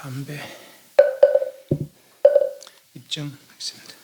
반배 입증하겠습니다.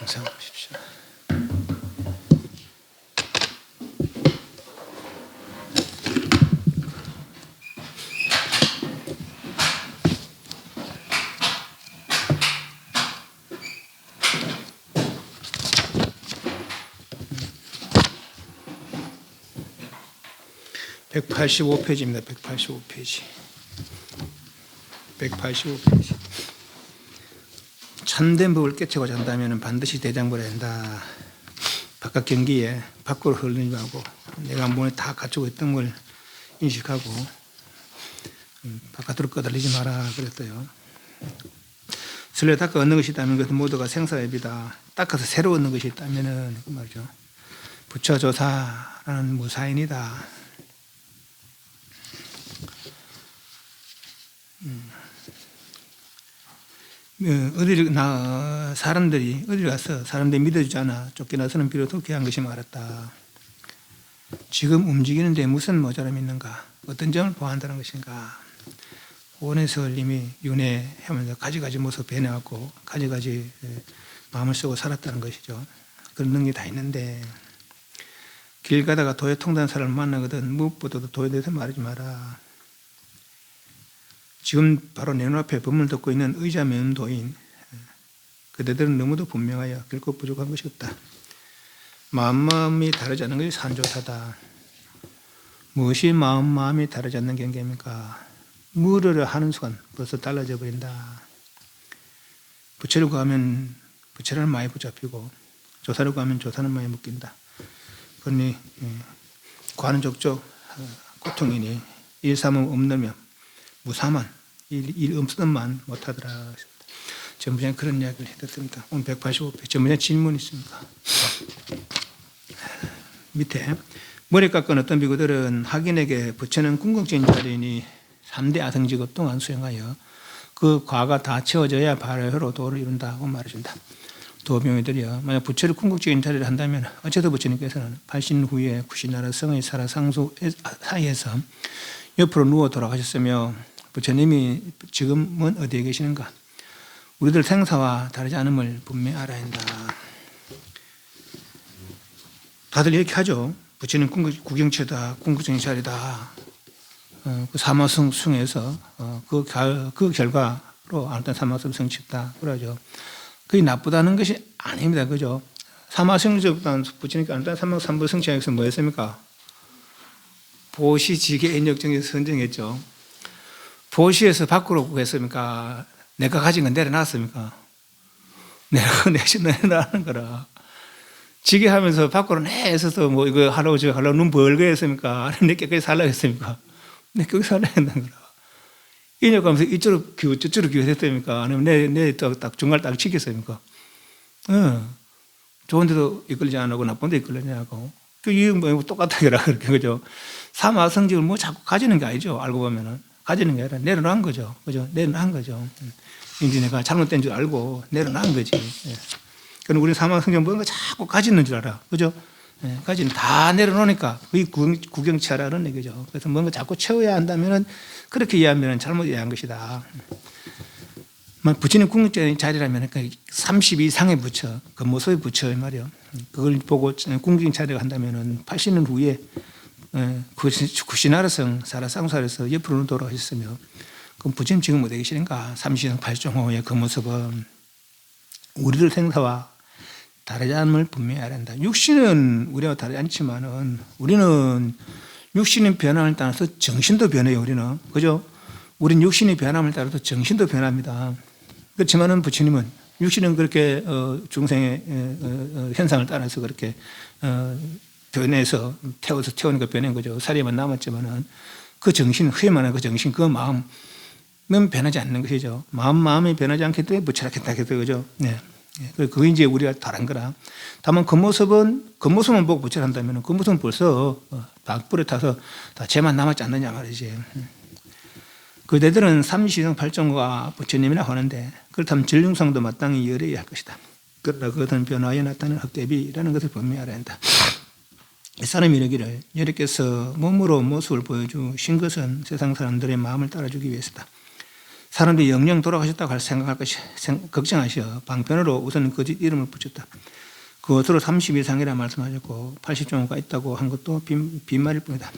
감상하십시오. (185페이지입니다) 185페이지. 참된 법을 깨치고 잔다면 반드시 대장벌해야 한다. 바깥 경기에 밖으로 흘리지 말고 내가 몸에 다 갖추고 있던 걸 인식하고 바깥으로 꺼달리지 마라 그랬어요. 술래 닦아 얻는 것이 있다면 그것은 모두가 생사협이다. 닦아서 새로 얻는 것이 있다면 그 말이죠. 부처조사라는 무사인이다. 사람들이 어디를 가서 사람들이 믿어주지 않아 쫓겨나서는 비로소 귀한 것이 많았다. 지금 움직이는데 무슨 모자람이 있는가? 어떤 점을 보완한다는 것인가? 오은혜서님이 윤회하면서 가지가지 모습 변해왔고 가지가지 마음을 쓰고 살았다는 것이죠. 그런 능력이 다 있는데 길 가다가 도에 통달한 사람을 만나거든 무엇보다도 도에 대해서 말하지 마라. 지금 바로 내 눈앞에 법문을 듣고 있는 의자 면도인 그대들은 너무도 분명하여 결코 부족한 것이 없다. 마음이 다르지 않는 것이 산조타다. 무엇이 마음이 다르지 않는 경계입니까? 물으려 하는 순간 벌써 달라져 버린다. 부처를 구하면 부처라는 마음이 붙잡히고 조사를 구하면 조사는 마음이 묶인다. 그러니 구하는 족족 고통이니 일삼음 없느면 무사만 일 없으면 못하더라. 전부장이 그런 이야기를 해드렸습니다. 오늘 185회 전부장 질문이 있습니다. 밑에 머리 깎은 어떤 비구들은 학인에게 부처는 궁극적인 자리이니 3대 아성직업 동안 수행하여 그 과가 다 채워져야 발효로 도를 이룬다고 말해준다. 도병이들이여 만약 부처를 궁극적인 자리를 한다면 어째서 부처님께서는 80년 후에 구시나라 성의 살아상수 사이에서 옆으로 누워 돌아가셨으며 부처님이 지금은 어디에 계시는가? 우리들 생사와 다르지 않음을 분명히 알아야 한다. 다들 이렇게 하죠. 부처님 구경체다, 궁극적인 자리다. 그 사마성숭에서 그 결과로 아무튼 사마성 성취다. 그러죠. 그게 나쁘다는 것이 아닙니다. 그죠? 사마성적보다는 부처님께 아무튼 사마삼부 성취하기 위해서 뭐 했습니까? 보시지계 인역정에서 선정했죠. 보시에서 밖으로 구했습니까? 내가 가진 건 내려놨습니까? 내가 내려놨는 거라. 지게 하면서 밖으로 내서서 뭐 이거 하려고 저거 하려고 눈 벌게 했습니까? 아니면 내 깨끗이 살라고 했습니까? 내 깨끗이 살라고 했는 거라. 인역하면서 이쪽으로 기워, 저쪽으로 기워했습니까? 아니면 내 딱 중간을 딱 지켰습니까? 좋은 데도 이끌리지 않고 나쁜 데 이끌리지 않고. 이게 뭐 똑같다, 그렇게, 그죠? 사마성직을 뭐 자꾸 가지는 게 아니죠. 알고 보면은. 가지는 게 아니라 내려놓은 거죠. 그죠? 내려놓은 거죠. 이제 내가 잘못된 줄 알고 내려놓은 거지. 그럼 우리 사마성경 뭔가 자꾸 가지는 줄 알아. 그죠? 가지는 다 내려놓으니까 그게 구경치하라는 얘기죠. 그래서 뭔가 자꾸 채워야 한다면은 그렇게 이해하면 잘못 이해한 것이다. 부처님 궁극적인 자리라면 30 이상의 부처, 그 모습의 부처 말이요. 그걸 보고 궁극적인 자리가 한다면은 80년 후에 구시나라성 살아상수에서 옆으로 돌아가셨으며 그럼 부처님 지금 어디 계시는가? 30년 8종호의 그 모습은 우리들 생사와 다르지 않음을 분명히 알아야 한다. 육신은 우리와 다르지 않지만은 우리는 육신의 변함을 따라서 정신도 변해요. 우리는 그죠? 우린 육신의 변함을 따라서 정신도 변합니다. 그렇지만은 부처님은 육신은 그렇게 중생의 현상을 따라서 그렇게 변해서 태우니까 변한 거죠. 살이만 남았지만은 그 정신, 후회만 한 그 정신, 그 마음은 변하지 않는 것이죠. 마음이 변하지 않기 때문에 부처라겠다, 그죠? 네. 그게 이제 우리가 다른 거라. 다만 겉모습만 보고 부처를 한다면 겉모습은 벌써 박불에 타서 다 죄만 남았지 않느냐 말이지. 그대들은 30성 8종과 부처님이라고 하는데 그렇다면 전륜성도 마땅히 열어야 할 것이다. 그러나 그것은 변화에 나타나는 흑대비라는 것을 분명히 알아야 한다. 이 사람이 이르기를 여러께서 몸으로 모습을 보여주신 것은 세상 사람들의 마음을 따라주기 위해서다. 사람들이 영영 돌아가셨다고 생각할 것이 걱정하시어 방편으로 우선 거짓 이름을 붙였다. 그것으로 30 이상이라 말씀하셨고 80종가 있다고 한 것도 빈말일 뿐이다.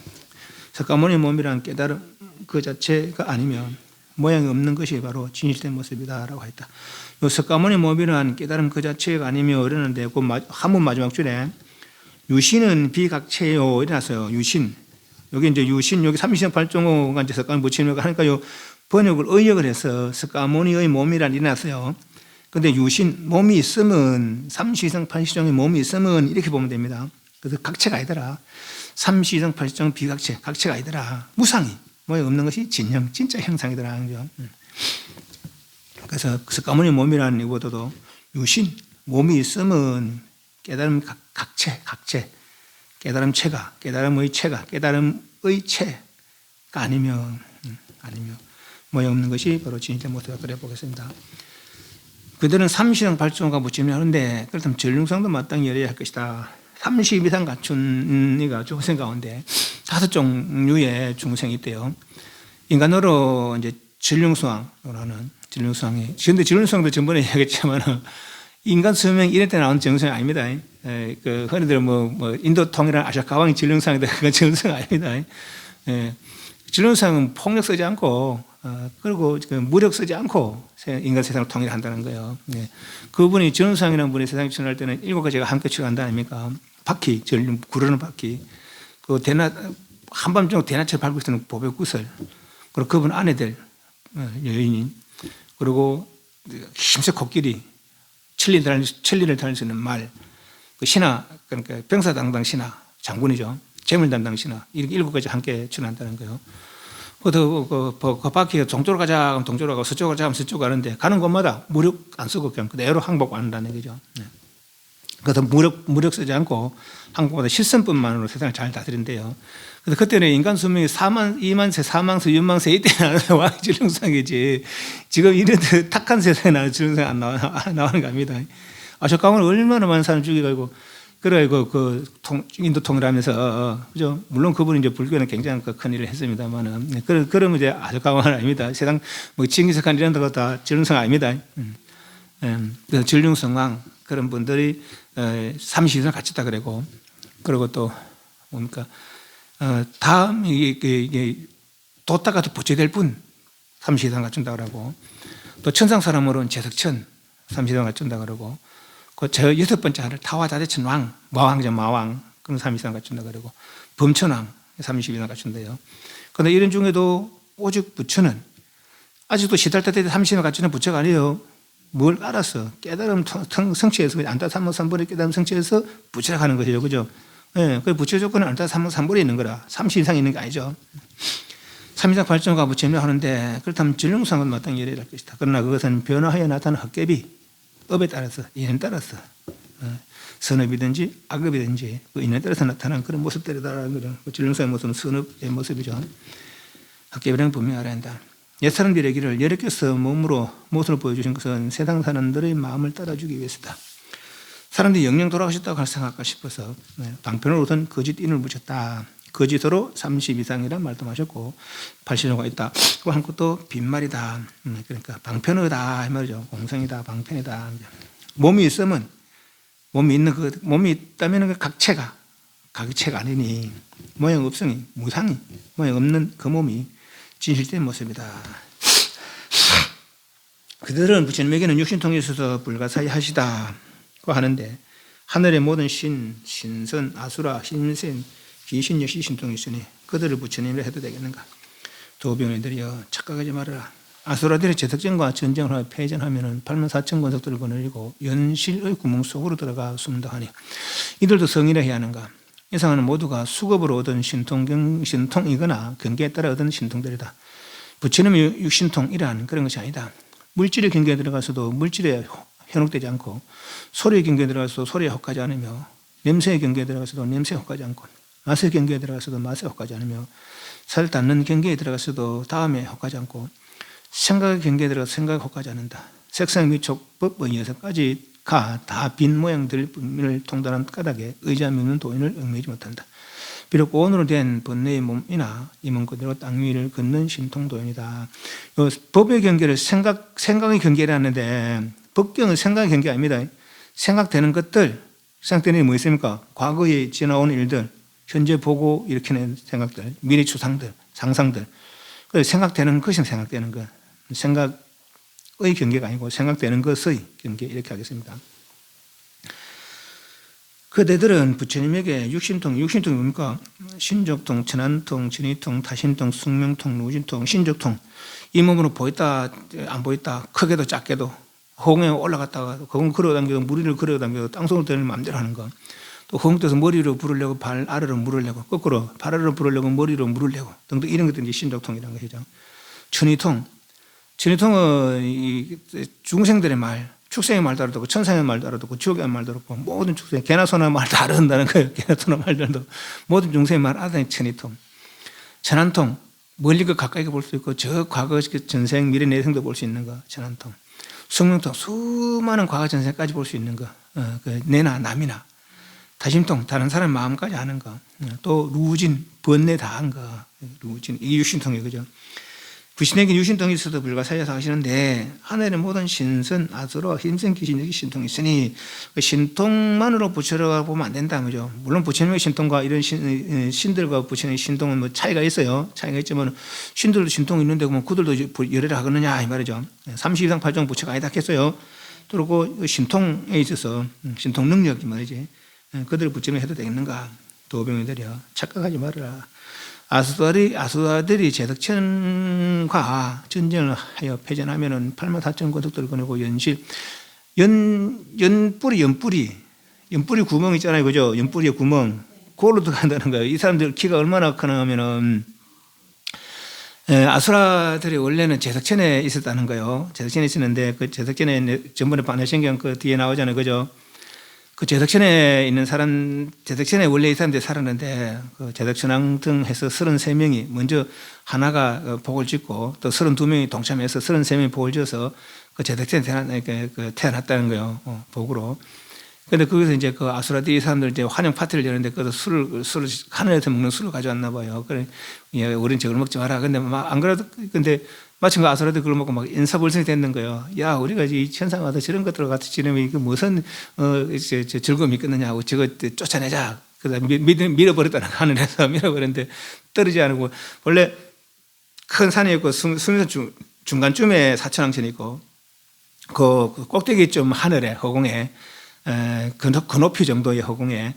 석가모니 몸이란 깨달음 그 자체가 아니면 모양이 없는 것이 바로 진실된 모습이다라고 했다. 이 석가모니 몸이란 깨달음 그 자체가 아니며 이러는데 그 한문 마지막 줄에 유신은 비각체요 이래놨어요. 유신. 여기 이제 유신, 여기 30.8.5가 이제 석가모니 붙이는 거 하니까 요 번역을 의역을 해서 석가모니의 몸이란 이래놨어요. 근데 유신, 몸이 있으면, 30성 80종의 몸이 있으면 이렇게 보면 됩니다. 그래서 각체가 아니더라. 30성 80종 비각체, 각체가 아니더라. 무상이, 뭐에 없는 것이 진형, 진짜 형상이더라. 그래서 석가모니 몸이라는 이보다도 유신, 몸이 있으면 깨달음 각체, 깨달음체가, 깨달음의 체가, 깨달음의 체가 아니면 모양 없는 것이 바로 진실된 모습이다. 그래 보겠습니다. 그들은 삼시성 발전과 무침하는데 그렇다면 전륜성도 마땅히 열어야 할 것이다. 30 이상 갖춘 이가 중생 가운데 5종류의 중생이 있대요. 인간으로 이제 전륜수왕으로 하는 전륜수왕이. 그런데 전륜수왕도 전번에 이야기했지만 인간 수명 이럴 때 나온 전륜수왕이 아닙니다. 그 흔히들 뭐 인도통이라는 아샤카왕이 전륜수왕이다. 그건 전륜수왕 아닙니다. 전륜수왕은 폭력 쓰지 않고 그리고 무력 쓰지 않고 인간 세상을 통일한다는 거예요. 그분이 전륜수왕이라는 분이 세상에 출현할 때는 7가지가 함께 출현한다 아닙니까? 바퀴, 전륜, 구르는 바퀴, 그 한밤중 대낮을 밟고 있는 보배구슬, 그리고 그분 아내들, 여인인, 그리고 힘세 코끼리, 천리를 달릴 수 있는 말, 그 신하, 그러니까 병사당당 신하, 장군이죠. 재물 담당 신하, 이렇게 7가지 함께 출현한다는 거예요. 그 바퀴가 동쪽으로 가자 하면 동쪽으로 가고 서쪽으로 가자 하면 서쪽으로 가는데 가는 곳마다 무력 안 쓰고 그냥 그대로 항복한다는 거죠. 그래서 무력 쓰지 않고 항복보다 실선뿐만으로 세상을 잘 다스린대요. 그래서 그때는 인간 수명이 2만세, 4만세, 6만세 이때는 왕이 전륜수왕이지 지금 이런 탁한 세상에 나는 전륜수왕 안 나오는 겁니다. 아쇼카왕은 얼마나 많은 사람 죽여가지고 그래가지고 인도 통일하면서 그죠? 물론 그분이 이제 불교는 굉장히 큰 일을 했습니다만은 그러면 이제 아쇼카왕은 아닙니다. 세상 뭐 징기스칸 이런 데가 다 전륜수왕 아닙니다. 그래서 전륜수왕 그런 분들이 30일을 갖췄다 그러고 그리고 또 뭡니까 다음 이게 돛다가도 부처될 분 30일을 갖춘다 그러고 또 천상 사람으로는 제석천 30일을 갖춘다 그러고 그 저 6번째 하늘 타와자대천 왕 마왕이죠. 마왕 그런 30일을 갖춘다 그러고 범천왕 30일을 갖춘대요. 그런데 이런 중에도 오직 부처는 아직도 시달타 때 30일을 갖추는 부처가 아니에요. 뭘 알았어? 깨달음 성취해서 안타 삼무삼불의 깨달음 성취해서 부처가 하는 것이죠, 그죠? 그 부처 조건은 안타 삼무삼불에 있는 거라 30 이상 있는 게 아니죠. 3 이상 발전과 부처님을 하는데 그렇다면 전륜수왕은 마땅히 열어야 할 것이다. 그러나 그것은 변화하여 나타나는 헛개비 업에 따라서 인연에 따라서 선업이든지 악업이든지 그 인연에 따라서 나타나는 그런 모습들이다라는 거는 전륜수왕의 모습은 선업의 모습이죠. 헛개비라는 분명히 알아야 한다. 옛 사람들의 길을 여력께서 모습을 보여주신 것은 세상 사람들의 마음을 따라주기 위해서다. 사람들이 영영 돌아가셨다고 생각할까 싶어서 방편으로 우선 거짓 인을 묻혔다. 거짓으로 30 이상이란 말씀하셨고 80호가 있다. 그거 한 것도 빈말이다. 그러니까 방편이다 이 말이죠. 공성이다, 방편이다. 몸이 있으면 몸이 있다면 그 각체가 아니니 모양 없으니 무상이 모양 없는 그 몸이 진실된 모습이다. 그들은 부처님에게는 육신통에 있어서 불가사의하시다고 하는데 하늘의 모든 신선, 아수라, 신생, 귀신 역시 신통이 있으니 그들을 부처님이라 해도 되겠는가? 도병이들이여 착각하지 말아라. 아수라들이 제덕전과 전쟁을 하여 패전하면 84,000 권속들을 거느리고 연실의 구멍 속으로 들어가 숨다 하니 이들도 성이라 해야 하는가? 이상은 모두가 수급으로 얻은 신통이거나 경계에 따라 얻은 신통들이다. 부처님의 육신통이란 그런 것이 아니다. 물질의 경계에 들어가서도 물질에 현혹되지 않고 소리의 경계에 들어가서도 소리에 혹하지 않으며 냄새의 경계에 들어가서도 냄새에 혹하지 않고 맛의 경계에 들어가서도 맛에 혹하지 않으며 살 닿는 경계에 들어가서도 다음에 혹하지 않고 생각의 경계에 들어가서 생각에 혹하지 않는다. 색상 및 촉법의 6가지가 다 빈 모양들을 통달한 까닭에 의지함이 없는 도인을 얽매이지 못한다. 비록 오늘로 된 번뇌의 몸이나 이몸 그대로 땅 위를 걷는 신통도인이다. 법의 경계를 생각의 경계를 하는데 법경은 생각의 경계 아닙니다. 생각되는 것들, 생각되는 게 뭐 있습니까? 과거에 지나온 일들, 현재 보고 일으키는 생각들, 미래 추상들, 상상들. 그래서 생각되는 것이 생각되는 것. 생각의 경계가 아니고 생각되는 것의 경계 이렇게 하겠습니다. 그대들은 부처님에게 육신통이 뭡니까? 신족통, 천안통, 진의통, 타신통, 숙명통, 누진통, 신족통. 이 몸으로 보였다 안 보였다 크게도 작게도 허공에 올라갔다가 허공 걸어당기고 무리를 걸어당기고 땅속으로 되는 마음대로 하는 거. 또 허공 떠서 머리로 불을 내고 발 아래로 물을 내고 거꾸로 발 아래로 불을 내고 머리로 물을 내고 등등 이런 것들이 신족통이라는 것이죠. 천의통은 중생들의 말, 축생의 말도 알아듣고 천상의 말도 알아듣고 지옥의 말도 알아듣고 모든 축생, 개나 소나 말도 알아듣는다는 거예요. 개나 소나 말도 모든 중생의 말 알아듣는 천의통. 천안통, 멀리 가까이 볼 수 있고 저 과거 전생 미래 내생도 볼 수 있는 거 천안통. 성명통, 수많은 과거 전생까지 볼 수 있는 거, 그 내나 남이나, 다심통, 다른 사람 마음까지 아는 거, 또 루진, 번뇌 다 한 거, 루진, 이게 육신통이에요. 그죠? 부신에게 육신통이 있어도 불가사의해서 하시는데, 하늘의 모든 신선, 아수라, 힘센 귀신, 여기 신통이 있으니, 그 신통만으로 부처를 보면 안 된다. 그죠? 물론 부처님의 신통과 이런 신들과 부처님의 신통은 뭐 차이가 있어요. 차이가 있지만, 신들도 신통이 있는데, 그러면 그들도 열애를 하겠느냐, 이 말이죠. 32상 8종 부처가 아니다 했어요. 그리고 신통에 있어서, 신통 능력이 말이지. 그들 부처님 해도 되겠는가? 도병이들이여, 착각하지 말아라. 아수라들이 제덕천과 전쟁을 하여 패전하면은 84,000 고독들을 거느고 연뿌리 구멍 있잖아요. 그죠? 연뿌리의 구멍. 그걸로 들어간다는 거예요. 이 사람들 키가 얼마나 크나 하면은, 아수라들이 원래는 제덕천에 있었다는 거예요. 제덕천에 있었는데, 그 제덕천에 전번에 반야신경 그 뒤에 나오잖아요. 그죠? 그 제덕천에 있는 사람, 제덕천에 원래 이 사람들이 살았는데, 그 제덕천왕 등 해서 33명이 먼저 하나가 복을 짓고, 또 32명이 동참해서 33명이 복을 지어서 그 제덕천에 태어났다는 거예요. 복으로. 근데 거기서 이제 그 아수라들이 사람들 이제 환영 파티를 여는데, 그 술을, 하늘에서 먹는 술을 가져왔나 봐요. 그래, 우린 저걸 먹지 마라. 근데 안 그래도, 근데 마침 그 아수라들 그걸 먹고 막 인사불성이 됐는 거예요. 야, 우리가 이 천상와서 저런 것들을 같이 지내면 이게 무슨, 즐거움이 있겠느냐 하고 저거 쫓아내자. 그래서 밀어버렸다는 거, 하늘에서 밀어버렸는데 떨어지지 않고, 원래 큰 산이 있고, 수면산 중간쯤에 사천왕천이 있고, 그 꼭대기 좀 하늘에, 허공에, 그 높이 정도의 허공에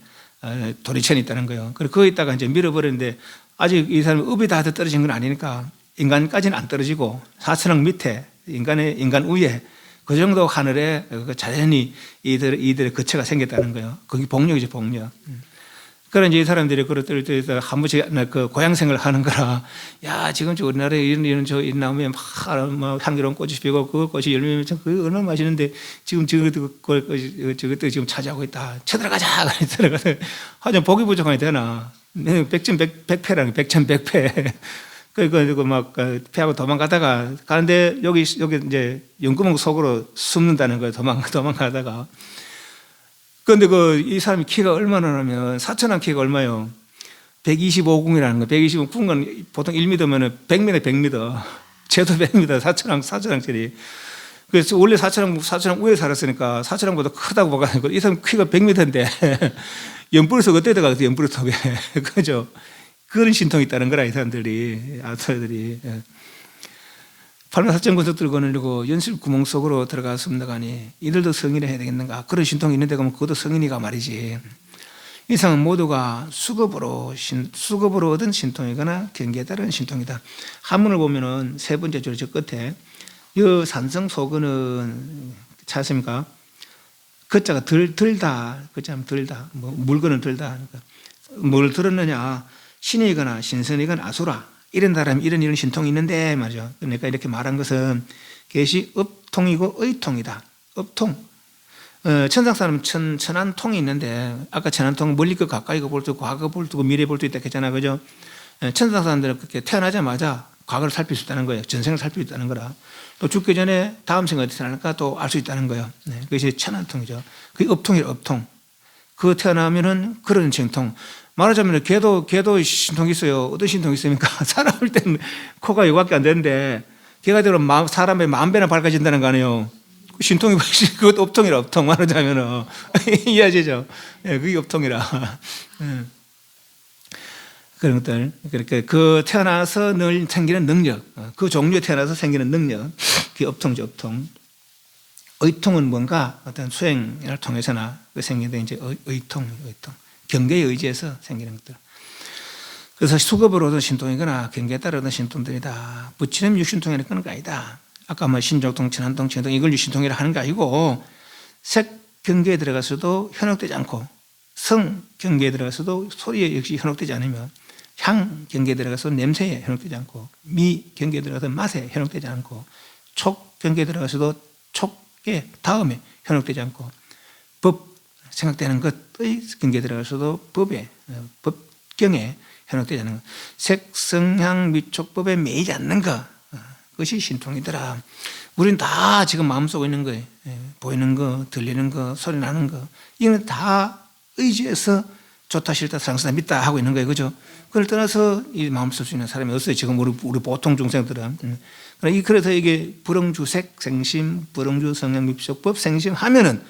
도리천이 있다는 거예요. 그리고 거기다가 이제 밀어버렸는데, 아직 이 사람이 업이 다 떨어진 건 아니니까, 인간까지는 안 떨어지고 사천왕 밑에 인간 위에 그 정도 하늘에 자연히 이들의 거처가 생겼다는 거예요. 거기 복력이죠, 복력. 그런 이제 이 사람들이 그것들을 한 번씩 그 고향 생활을 하는 거라. 야, 지금 저 우리나라에 이런 나오면 막 향기로운 꽃이 피고 그 꽃이 열리면 그 얼마나 맛있는데 지금 저것도 지금 차지하고 있다. 쳐들어가자. 들어가서 하여튼 복이 부족하니 되나. 백전백패라는 백전백패. 그리고 막 패하고 도망가다가 가는데 여기 이제 연구멍 속으로 숨는다는 거예요. 도망가다가. 그런데 이 사람이 키가 얼마나 하면 사천왕 키가 얼마요? 125궁이라는 거. 125궁은 보통 1m면은 100m, 100m. 제도 100m, 사천왕cer이. 그래서 원래 사천왕 위에 살았으니까 사천왕보다 크다고 봐가지고 이 사람 키가 100m인데 연불석 어때 들어가서 연불석에. 그죠? 그런 신통이 있다는 거라, 이 사람들이, 아수라들이. 84,000 고독들을 거느리고 연실 구멍 속으로 들어가서 숨나가니 이들도 성인을 해야 되겠는가? 그런 신통이 있는데 가면 그것도 성인이가 말이지. 이상은 모두가 수급으로 얻은 신통이거나 경계에 따른 신통이다. 한문을 보면은 세 번째 줄 저 끝에 이 산성 소근은 찾습니까? 그자가 들다, 그자면 들다, 뭐 물건을 들다. 그러니까 뭘 들었느냐? 신이거나 신선이거나 아수라 이런 사람이 이런 신통이 있는데 말이죠. 그러니까 이렇게 말한 것은 계시 업통이고 의통이다. 업통. 천상 사람은 천안통이 있는데 아까 천안통 멀리 거 가까이 거 볼 수 있고 과거 볼 수 있고 미래 볼 수 있다 했잖아. 그죠? 천상 사람들은 그렇게 태어나자마자 과거를 살필 수 있다는 거예요. 전생을 살필 수 있다는 거라. 또 죽기 전에 다음 생을 어떻게 태어날까 또 알 수 있다는 거예요. 네, 그것이 천안통이죠. 그게 업통이에요. 업통. 그 태어나면은 그런 신통. 말하자면 개도 신통이 있어요. 어떤 신통이 있습니까? 사람일 때는 코가 이거밖에 안 되는데 개가 되면 사람의 10,000배나 밝아진다는 거 아니에요. 신통이 그것도 업통이라. 업통 말하자면 이해하시죠? 예, 그게 업통이라. 그런 것들. 그러니까 그 태어나서 늘 생기는 능력, 그 종류에 태어나서 생기는 능력, 그게 업통이죠. 업통. 의통은 뭔가 어떤 수행을 통해서나 생기는 이제 의통. 경계에 의지해서 생기는 것들. 그래서 수급으로 얻은 신통이거나 경계에 따라 얻은 신통들이다. 부처님 육신통이라는 건 아니다. 아까 뭐 신족통, 천안통, 천동 이걸 육신통이라 하는 게 아니고 색 경계에 들어가서도 현혹되지 않고 성 경계에 들어가서도 소리에 역시 현혹되지 않으며 향 경계에 들어가서 냄새에 현혹되지 않고 미 경계에 들어가서 맛에 현혹되지 않고 촉 경계에 들어가서도 촉의 다음에 현혹되지 않고 법 생각되는 것의 경계에 들어가서도 법경에 현혹되지 않는 것. 색, 성, 향, 미촉법에 매이지 않는 것. 그것이 신통이더라. 우리는 다 지금 마음속에 있는 거예요. 보이는 거, 들리는 거, 소리 나는 거, 이건 다 의지해서 좋다 싫다 사랑스다 믿다 하고 있는 거예요. 그죠? 그걸 떠나서 이 마음 쓸 수 있는 사람이 없어요. 지금 우리 보통 중생들은. 그래서 이게 불응주색 생심, 불응주 성향미적법 생심 하면은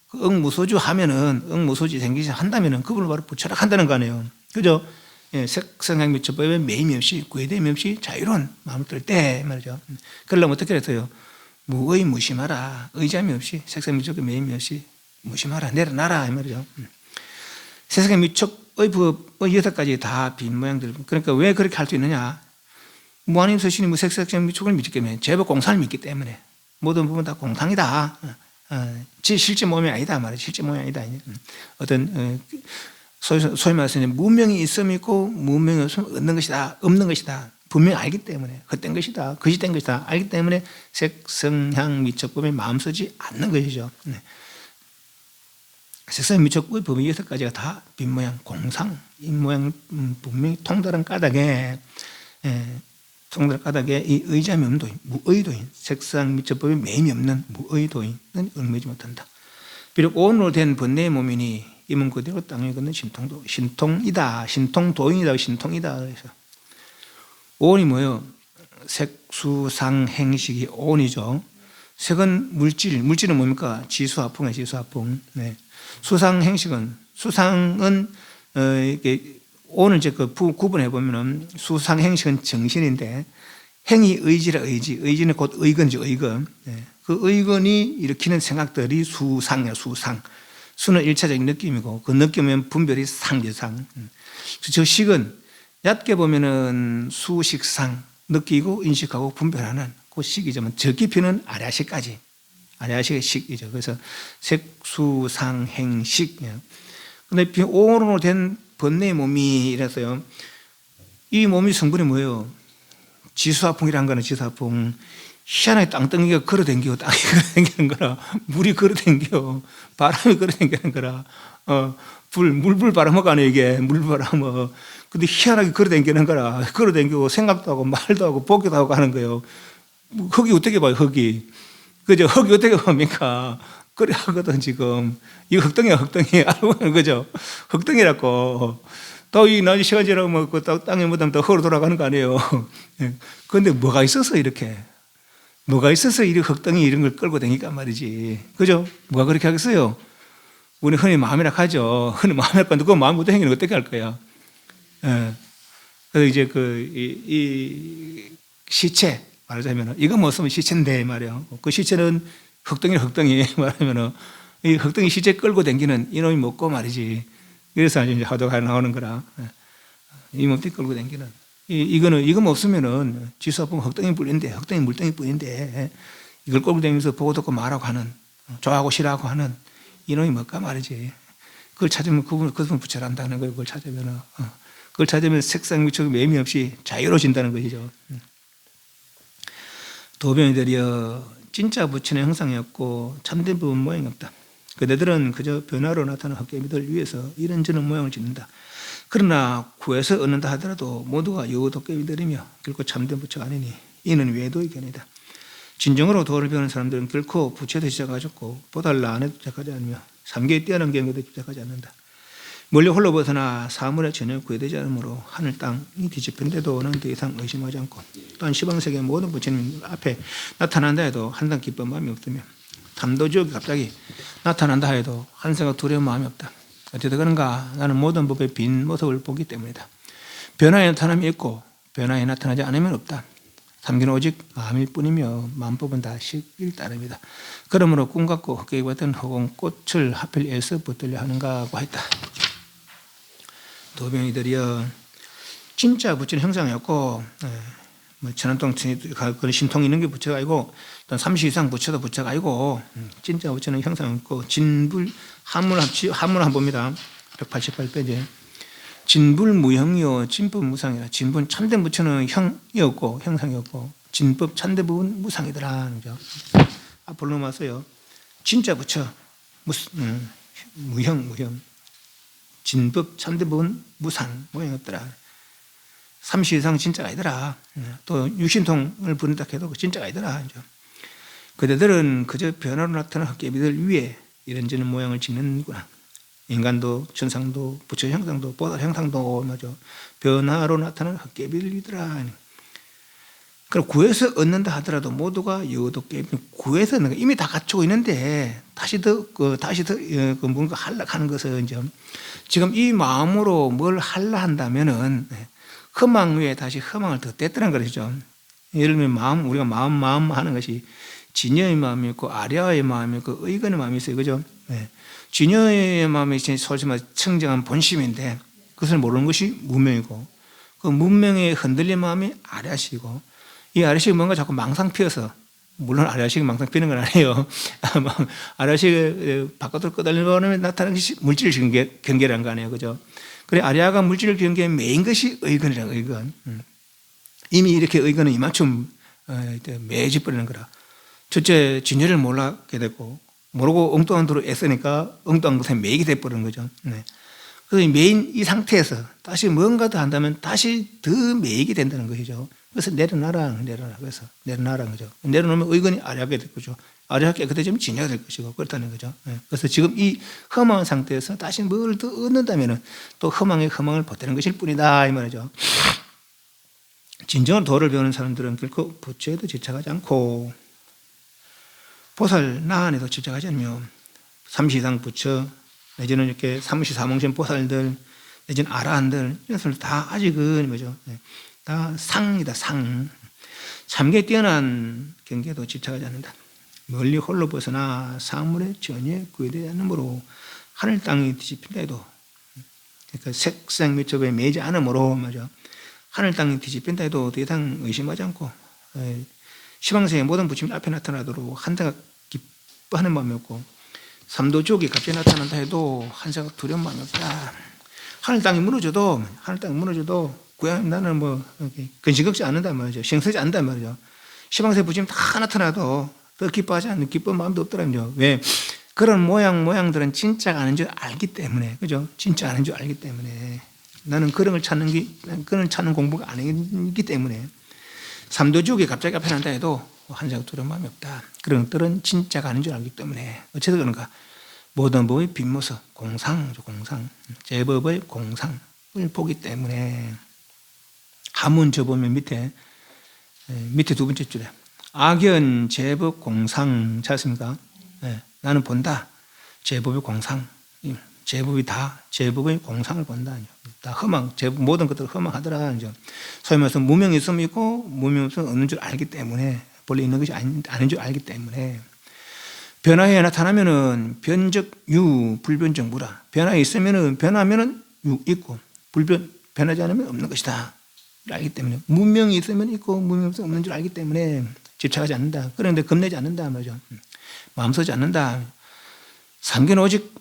그 응무소주 하면은 응무소지 생기시 한다면은 그분을 바로 부처락한다는 거 아니에요. 그죠? 예, 색성향미적법에 매임이 없이 구애됨이 없이 자유로운 마음을 들 때 말이죠. 그러려면 어떻게 했어요? 무의 무심하라. 의지함이 없이 색성미적법에 매임이 없이 무심하라. 내려놔라 이 말이죠. 세상의 미척의 법의 6가지 다 빈 모양들. 그러니까 왜 그렇게 할 수 있느냐? 무한님 서신이 무색색생 미척을 믿기 때문에 제법 공상을 믿기 때문에 모든 부분 다 공상이다. 실제 몸이 아니다 말이야. 실제 몸이 아니다. 어떤 소위 말해서 무명이 있으면 있고 무명이 없으면 없는 것이다. 없는 것이다. 분명히 알기 때문에 헛된 것이다. 거짓된 것이다. 알기 때문에 색성향 미척법에 마음 쓰지 않는 것이죠. 색성 미척법의 법이 6가지가 다 빈모양 공상, 이 모양 분명히 통달한 까닭에 이 의지함이 없는 도인, 무의도인, 색상 미처법에 매임이 없는 무의도인은 얽매이지 못한다. 비록 오온으로 된 번뇌의 몸이니 이문 그대로 땅에 걷는 신통이다. 신통도인이다. 신통이다. 그래서 오온이 뭐예요? 색수상 행식이 오온이죠. 색은 물질은 뭡니까? 지수화풍이에요. 지수화풍. 네. 수상 행식은 이게 오늘 이제 구분해 보면은 수상 행식은 정신인데 행이 의지라 의지는 곧 의건이죠. 의건. 그 의건이 일으키는 생각들이 수상이야. 수상. 수는 1차적인 느낌이고 그 느낌은 분별이 상대상. 저 식은 얕게 보면은 수식상 느끼고 인식하고 분별하는 그 식이죠. 저 깊이는 아랴식까지. 아랴식의 식이죠. 그래서 색수상 행식. 근데 오온으로 된 번뇌의 몸이 이래서요. 이 몸이 성분이 뭐예요? 지수화풍이라는 거는 지수화풍. 희한하게 땅덩이가 걸어댕겨. 땅이 걸어댕기는 거라. 물이 걸어댕겨. 바람이 걸어댕기는 거라. 물불 바람하고 아니에요, 이게. 물바람. 근데 희한하게 걸어댕기는 거라. 걸어댕기고 생각도 하고 말도 하고 보기도 하고 하는 거예요. 흙이 어떻게 봐요, 흙이. 그죠? 흙이 어떻게 봅니까? 그래 하거든, 지금. 이거 흙덩이야, 흙덩이. 알고 있는 거죠? 흙덩이라고. 또 이 나중에 시간 지나면 그 땅에 묻으면 또 흙으로 돌아가는 거 아니에요? 그런데 뭐가 있어서 이렇게. 뭐가 있어서 이 흙덩이 이런 걸 끌고 다니까 말이지. 그죠? 뭐가 그렇게 하겠어요? 우리 흔히 마음이라 하죠. 흔히 마음이라 하는데 그 마음 못 행위는 어떻게 할 거야? 그래서 이제 이 시체, 말하자면 이거 못 쓰면 시체인데 말이야. 그 시체는 흙덩이 말하면 이 흙덩이 시체 끌고 다니는 이놈이 먹고 말이지. 그래서 이제 화두가 나오는 거라. 이 몸뚱이 끌고 다니는. 이거 없으면은 지수화풍 흙덩이 뿐인데, 흙덩이 물덩이 뿐인데, 이걸 끌고 다니면서 보고 듣고 말하고 하는, 좋아하고 싫어하고 하는 이놈이 뭘까 말이지. 그걸 찾으면 그분 부처란다는 거예요. 그걸 찾으면. 그걸 찾으면 색상 미처 매미 없이 자유로워진다는 것이죠. 도변이들이여 진짜 부처의 형상이었고 참된 부분 모양이 없다. 그대들은 그저 변화로 나타나는 헛개미들 위해서 이런저런 모양을 짓는다. 그러나 구해서 얻는다 하더라도 모두가 여우 도깨비들이며 결코 참된 부처가 아니니 이는 외도의 견이다. 진정으로 도를 배우는 사람들은 결코 부처에도 집착하지 보달라 안에도 집착하지 않으며 삼계에 뛰어난 경에도 집착하지 않는다. 멀리 홀로 벗어나 사물에 전혀 구애되지 않으므로 하늘 땅이 뒤집힌데도 는 더 이상 의심하지 않고 또한 시방세계 모든 부처님 앞에 나타난다 해도 한상 기쁜 마음이 없으며 삼도지옥이 갑자기 나타난다 해도 한 생각 두려운 마음이 없다. 어찌되어 그런가? 나는 모든 법의 빈 모습을 보기 때문이다. 변화에 나타남이 있고 변화에 나타나지 않으면 없다. 삼기는 오직 마음일 뿐이며 만법은 다 식일 따름이다. 그러므로 꿈 같고 헛개기 같은 허공 꽃을 하필 애써 붙들려 하는가 하고 했다. 도변이들이여 진짜 부처는 형상이었고 천안동 그런 신통이 있는 게 부처가 아니고 또 30 이상 부처도 부처가 아니고 진짜 부처는 형상이었고 진불 한문 한번 봅니다. 188페이지 진불무형이요 진법 무상이라. 진불 참된 부처는 형이었고 형상이었고 진법 참된 부분 무상이더라. 그죠? 앞으로 넘어왔어요. 진짜 부처 무형 진법 참된 부분 무상 모양이었더라. 삼시이상 진짜가 아니더라. 또 육신통을 부른다 해도 진짜가 아니더라. 그대들은 그저 변화로 나타난 헛개비들 위에 이런저런 모양을 짓는구나. 인간도 천상도 부처 형상도 보살 형상도 맞아. 변화로 나타난 헛개비들이더라. 그럼 구해서 얻는다 하더라도 모두가 여도깨비 구해서 얻는 거 이미 다 갖추고 있는데 다시 더 뭔가 하려하는 것은 이제 지금 이 마음으로 뭘 하려 한다면은 허망 위에 다시 허망을 더 뗐다는 거죠. 예를 들면 우리가 마음 하는 것이 진여의 마음이 있고 아랴의 마음이 있고 의건의 마음이 있어요. 그죠? 진여의 마음이 솔직히 말해 청정한 본심인데 그것을 모르는 것이 무명이고 그 무명의 흔들린 마음이 아랴식이고 이 아랴식이 뭔가 자꾸 망상 피어서 물론 아랴식이 망상 피는 건 아니에요. 아랴식이 바깥으로 끄달리면 나타나는 것이 물질 경계라는 거 아니에요. 그죠? 그래 아랴가 물질 경계의 메인 것이 의건이라는 의건. 이미 이렇게 의건은 이만큼 매해져버리는 거라. 첫째 진여를 몰라게 됐고 모르고 엉뚱한 도로 애쓰니까 엉뚱한 것에 매이게 돼버리는 거죠. 그래서 메인 이 상태에서 다시 뭔가 더 한다면 다시 더 매이게 된다는 것이죠. 그래서 내려놔라. 그래서 내려놔라 거죠. 내려놓으면 의건이 아랴하게 될 거죠. 아랴하게 깨끗해지면 진여가 될 것이고 그렇다는 거죠. 그래서 지금 이 허망한 상태에서 다시 뭘 더 얻는다면은 또 허망을 보태는 것일 뿐이다 이 말이죠. 진정으로 도를 배우는 사람들은 결코 부처에도 집착하지 않고 보살 나 안에도 집착하지 않으며 삼시이상 부처 내지는 이렇게 삼시사몽신 보살들 내지는 아라한들 이런 사람들 다 아직은 뭐죠? 다 상이다 상. 참게 뛰어난 경계도 집착하지 않는다. 멀리 홀로 벗어나 사물에 전혀 구애되지 않으므로 하늘 땅이 뒤집힌다 해도 그러니까 색상 미첩에 매지 않으므로 맞아. 하늘 땅이 뒤집힌다 해도 더 이상 의심하지 않고 시방세의 모든 부침이 앞에 나타나도록 한자가 기뻐하는 마음이 없고 삼도족이 갑자기 나타난다 해도 한자가 두려운 마음이 없다. 하늘 땅이 무너져도 나는 뭐 근심걷지 않는단 말이죠. 신경쓰지 않는단 말이죠. 시방세 부침 다 나타나도 더 기뻐하지 않는 기쁜 마음도 없더라고요. 왜? 그런 모양들은 진짜가 아닌 줄 알기 때문에, 그죠? 진짜 아닌 줄 알기 때문에. 나는 그런 걸 찾는 공부가 아니기 때문에. 삼도지옥에 갑자기 앞에 난다 해도 한자가 두려운 마음이 없다. 그런 것들은 진짜가 아닌 줄 알기 때문에. 어쨌든 그런가. 모든 법의 빈모습, 공상이죠, 공상. 제법의 공상을 보기 때문에. 한문 접으면 밑에 두 번째 줄에 악연, 제법, 공상 찾습니까? 나는 본다. 제법의 공상. 제법이 다 제법의 공상을 본다. 다 허망, 모든 것들을 허망하더라. 소위 말해서 무명이 있으면 있고 무명이 없으면 없는 줄 알기 때문에 본래 있는 것이 아닌 줄 알기 때문에 변화에 나타나면은 변적 유, 불변적 무라. 변화에 있으면은 변하면은 유 있고 변하지 않으면 없는 것이다. 알기 때문에 무명이 있으면 있고 무명이 없으면 없는 줄 알기 때문에 집착하지 않는다. 그런데 겁내지 않는다 말이죠. 마음 쓰지 않는다. 삼계는 오직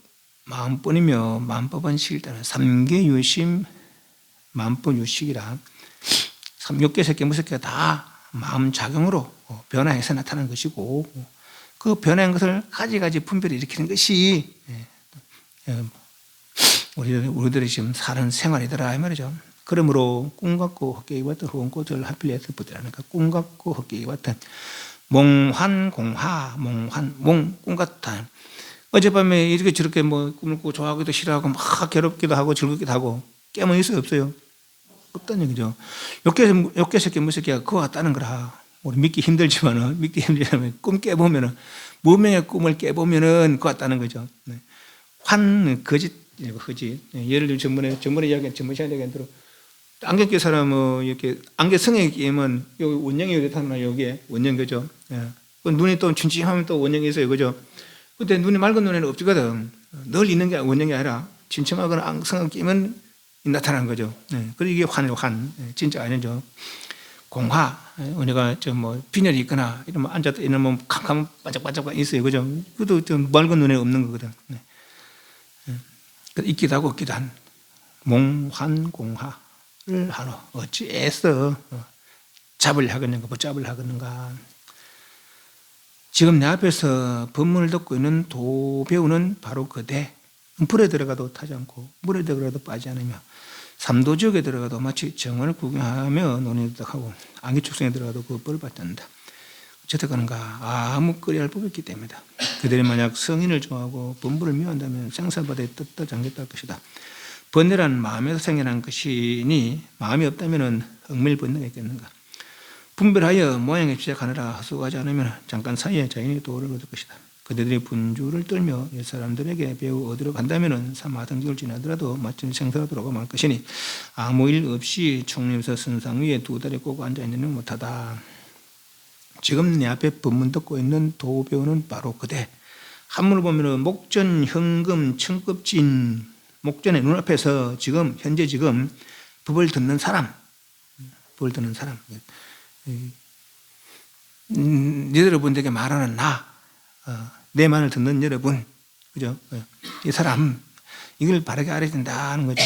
마음뿐이며 마음법은 식일따라 삼계유심 마음법 유식이라 6개, 새끼, 무색개가 다 마음 작용으로 변화해서 나타나는 것이고 그 변화한 것을 가지가지 분별을 일으키는 것이 우리들이 지금 사는 생활이더라 이 말이죠. 그러므로 꿈 같고 헛개기 같은 후원꽃을 하필리에서 부드라니까 꿈 같고 헛개기 같은 몽환공하 꿈 같다. 어젯밤에 이렇게 저렇게 뭐 꿈을 꾸고 좋아하기도 싫어하고 막 괴롭기도 하고 즐겁기도 하고 깨면 있어요 없어요? 없다는 얘기죠. 욕계 새끼 무새끼가 그거 같다는 거라. 우리 믿기 힘들지만 꿈 깨보면은 무명의 꿈을 깨보면은 그거 같다는 거죠. 거짓 예를 들면 전번에 이야기한 전번 시간에 얘기한 대로 안경 낀 사람은 이렇게 안경 성에 끼면 여기 원형이 나타나 여기에 원형 그죠? 눈이 또 침침하면 또 원형이 있어요 그죠? 근데 눈이 맑은 눈에는 없거든. 늘 있는 게 원형이 아니라 침침하거나 성에 끼면 나타나는 거죠. 그리고 이게 환 진짜 아니죠. 공화 우리가 빈혈이 있거나 이러면 앉았다 이러면 캄캄 반짝반짝 있어요 그죠? 그것도 좀 맑은 눈에 없는 거거든. 있기도 하고 없기도 한 몽환공하 를 하노 어찌해서 잡으려 하겠는가 붙잡으려 하겠는가. 지금 내 앞에서 법문을 듣고 있는 도배우는 바로 그대. 불에 들어가도 타지 않고 물에 들어가도 빠지 않으며 삼도지옥에 들어가도 마치 정원을 구경하며 논의를 하고 안개 축생에 들어가도 그 벌을 받지 않는다. 어쨌든가 아무 끄리할 법이 없기 때문이다. 그들이 만약 성인을 좋아하고 범부를 미워한다면 생사바다에 떴다 잠겼다 할 것이다. 번뇌란 마음에서 생겨난 것이니 마음이 없다면 얽매일 번뇌가 있겠는가. 분별하여 모양에 시작하느라 하수하지 않으면 잠깐 사이에 자연의 도를 얻을 것이다. 그들이 분주를 떨며 옛사람들에게 배우 어디로 간다면 사마등지를 지나더라도 마침 생사가 돌아가 말 것이니 아무 일 없이 총림서 선상 위에 두 다리 꼬고 앉아있는 못하다. 지금 내 앞에 법문 듣고 있는 도배우는 바로 그대. 한문을 보면 목전, 현금, 청급진, 목전의 눈앞에서 지금 현재 지금 법을 듣는 사람, 법을 듣는 사람. 여러분들에게 말하는 나, 내 말을 듣는 여러분, 그죠? 이 사람, 이걸 바르게 알아야 된다는 거죠.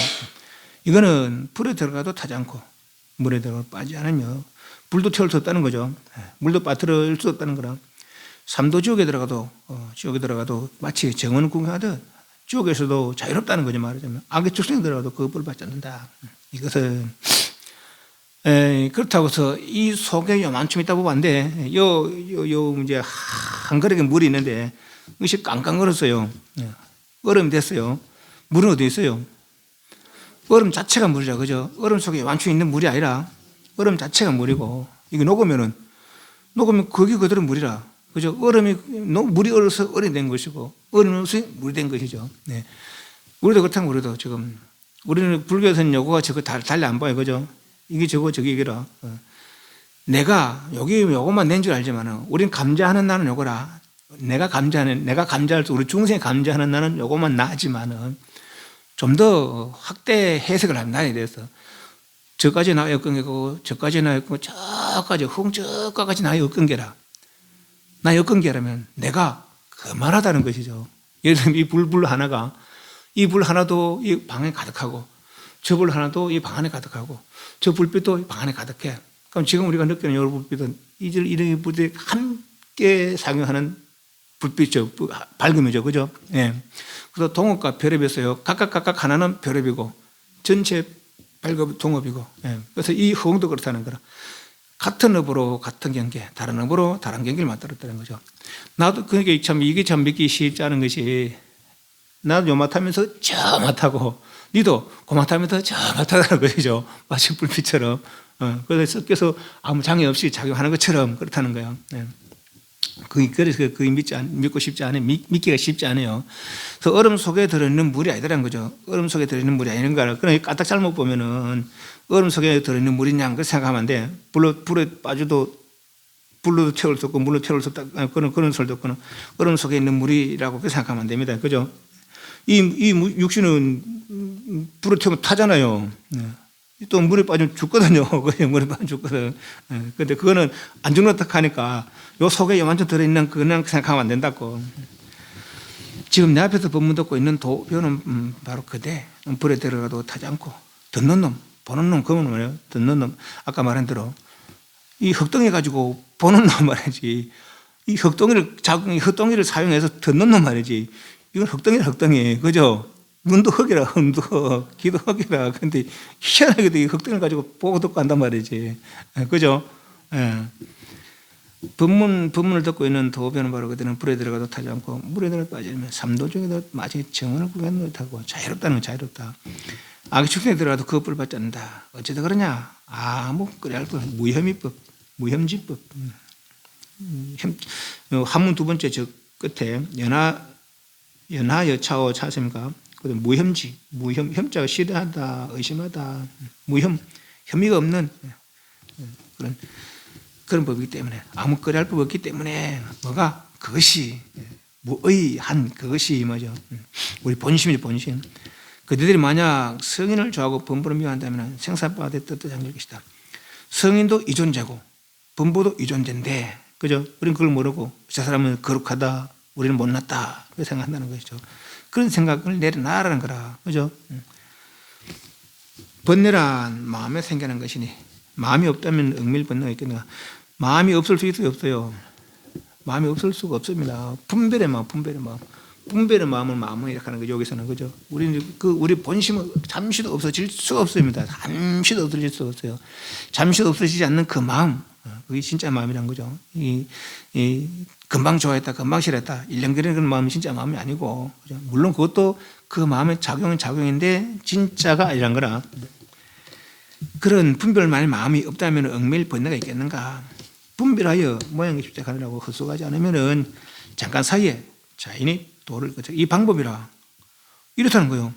이거는 불에 들어가도 타지 않고 물에 들어가도 빠지지 않으며 불도 태울 수 없다는 거죠. 물도 빠뜨릴 수 없다는 거라. 삼도 지옥에 들어가도 마치 정원을 구경하듯 지옥에서도 자유롭다는 거죠. 말하자면 악의 축생에 들어가도 그 벌을 받지 않는다. 이것은 그렇다고 해서 이 속에 요만큼 있다 보면 안 돼. 요 이제 한 그릇에 물이 있는데 이것이 깡깡거렸어요. 얼음이 됐어요. 물은 어디 있어요? 얼음 자체가 물이라 그죠? 얼음 속에 완충 있는 물이 아니라 얼음 자체가 물이고 이게 녹으면 거기 그대로 물이라 그죠? 물이 얼어서 얼이 된 것이고 얼음이 얼어서 물이 된 것이죠. 네. 우리도 그렇다면 우리도 지금 우리는 불교에서는 요거가 저거 달리 안 봐요, 그죠? 이게 저거 저기 이거라. 내가 여기 요것만 낸 줄 알지만은 우리는 감자하는 나는 요거라. 내가 감자할 때 우리 중생이 감자하는 나는 요것만 나지만은 좀 더 확대 해석을 하면 나에 대해서 저까지 나의 엇관계고 저까지 나의 엇관계고 저까지 홍저까지 나의 엇관계라. 나의 엇관계라면 내가 그만하다는 것이죠. 예를 들면 이 불 하나가 이 불 하나도 이 방에 가득하고 저 불 하나도 이 방 안에 가득하고 저 불빛도 이 방 안에 가득해. 그럼 지금 우리가 느끼는 이 불빛은 이런 불빛이 함께 작용하는 불빛이죠. 밝음이죠. 그죠? 예. 그래서 동업과 별업이 있어요. 각각 하나는 별업이고 전체 밝업 동업이고. 예. 그래서 이 허공도 그렇다는 거라. 같은 업으로 같은 경계, 다른 업으로 다른 경계를 만들었다는 거죠. 나도 그게 이게 참 믿기 쉽지 않은 것이 나도 요마타면서 저 마타고 니도 고마타면서 저 마타다는 것이죠. 마치 불빛처럼. 그래서 섞여서 아무 장애 없이 작용하는 것처럼 그렇다는 거예요. 예. 그래서 그게 믿고 싶지 않아요. 믿기가 쉽지 않아요. 그래서 얼음 속에 들어있는 물이 아니더라는 거죠. 얼음 속에 들어있는 물이 아닌 거라. 그러니까 까딱 잘못 보면은 얼음 속에 들어있는 물이냐 그렇게 생각하면 안 돼. 불에 빠져도 불로도 태울 수 없고 물로 태울 수 없다. 그런 설도 없거나 얼음 속에 있는 물이라고 그렇게 생각하면 안 됩니다. 그죠? 이 육신은 불에 태우면 타잖아요. 또 물에 빠지면 죽거든요. 물에 빠지면 죽거든. 근데 그거는 안 죽는다 하니까 요 속에 요만큼 들어있는 그냥 생각하면 안 된다고. 지금 내 앞에서 법문 듣고 있는 도표는 바로 그대. 불에 들어가도 타지 않고 듣는 놈, 보는 놈, 그건 뭐예요? 듣는 놈. 아까 말한 대로 이 흙덩이 가지고 보는 놈 말이지. 이 흙덩이를 사용해서 듣는 놈 말이지. 이건 흙덩이. 그죠? 눈도 흙이라, 흙도, 귀도 흙이라. 근데 희한하게도 이 흙덩이를 가지고 보고 듣고 한단 말이지. 그죠? 예. 법문을 듣고 있는 도변은 바로 그들은 불에 들어가도 타지 않고 물에 들어 빠지면 삼도 중에도 마치 정원을 구경 못하고 자유롭다는 건 자유롭다. 악의 축생에 들어가도 그 법을 받지 않는다. 어쩌다 그러냐? 아무 그래야 할 것. 무혐의법, 무혐지법. 한문 두 번째 저 끝에 연하 여차오 차sem가 무혐지, 혐자가 싫어하다, 의심하다, 혐의가 없는 그런 법이기 때문에 아무 거래할 법 없기 때문에 뭐가 그것이 무의한 그것이 뭐죠? 우리 본심이죠, 본심. 그들이 만약 성인을 좋아하고 범부를 미워한다면 생사바다에 떴다 잠길 것이다. 성인도 이존재고 범부도 이존재인데, 그죠? 우리는 그걸 모르고 저 사람은 거룩하다, 우리는 못났다 그렇게 생각한다는 것이죠. 그런 생각을 내려놔라는 거라, 그죠? 번뇌란 마음에 생기는 것이니 마음이 없다면 억밀번뇌가 있겠는가? 마음이 없을 수 있어요, 없어요? 마음이 없을 수가 없습니다. 분별의 마음. 분별의 마음을 이렇게 하는 거죠. 여기서는 그죠. 우리 본심은 잠시도 없어질 수가 없습니다. 잠시도 없어질 수가 없어요. 잠시도 없어지지 않는 그 마음, 그게 진짜 마음이란 거죠. 금방 좋아했다, 금방 싫었다, 1년 그런 그런 마음이 진짜 마음이 아니고, 그죠? 물론 그것도 그 마음의 작용은 작용인데 진짜가 아니란 거라. 그런 분별만의 마음이 없다면 얽매일 번뇌가 있겠는가? 분별하여 모양에 집착하느라고 헛수고하지 않으면은 잠깐 사이에 자연히 도를 거쳐. 이 방법이라 이렇다는 거예요.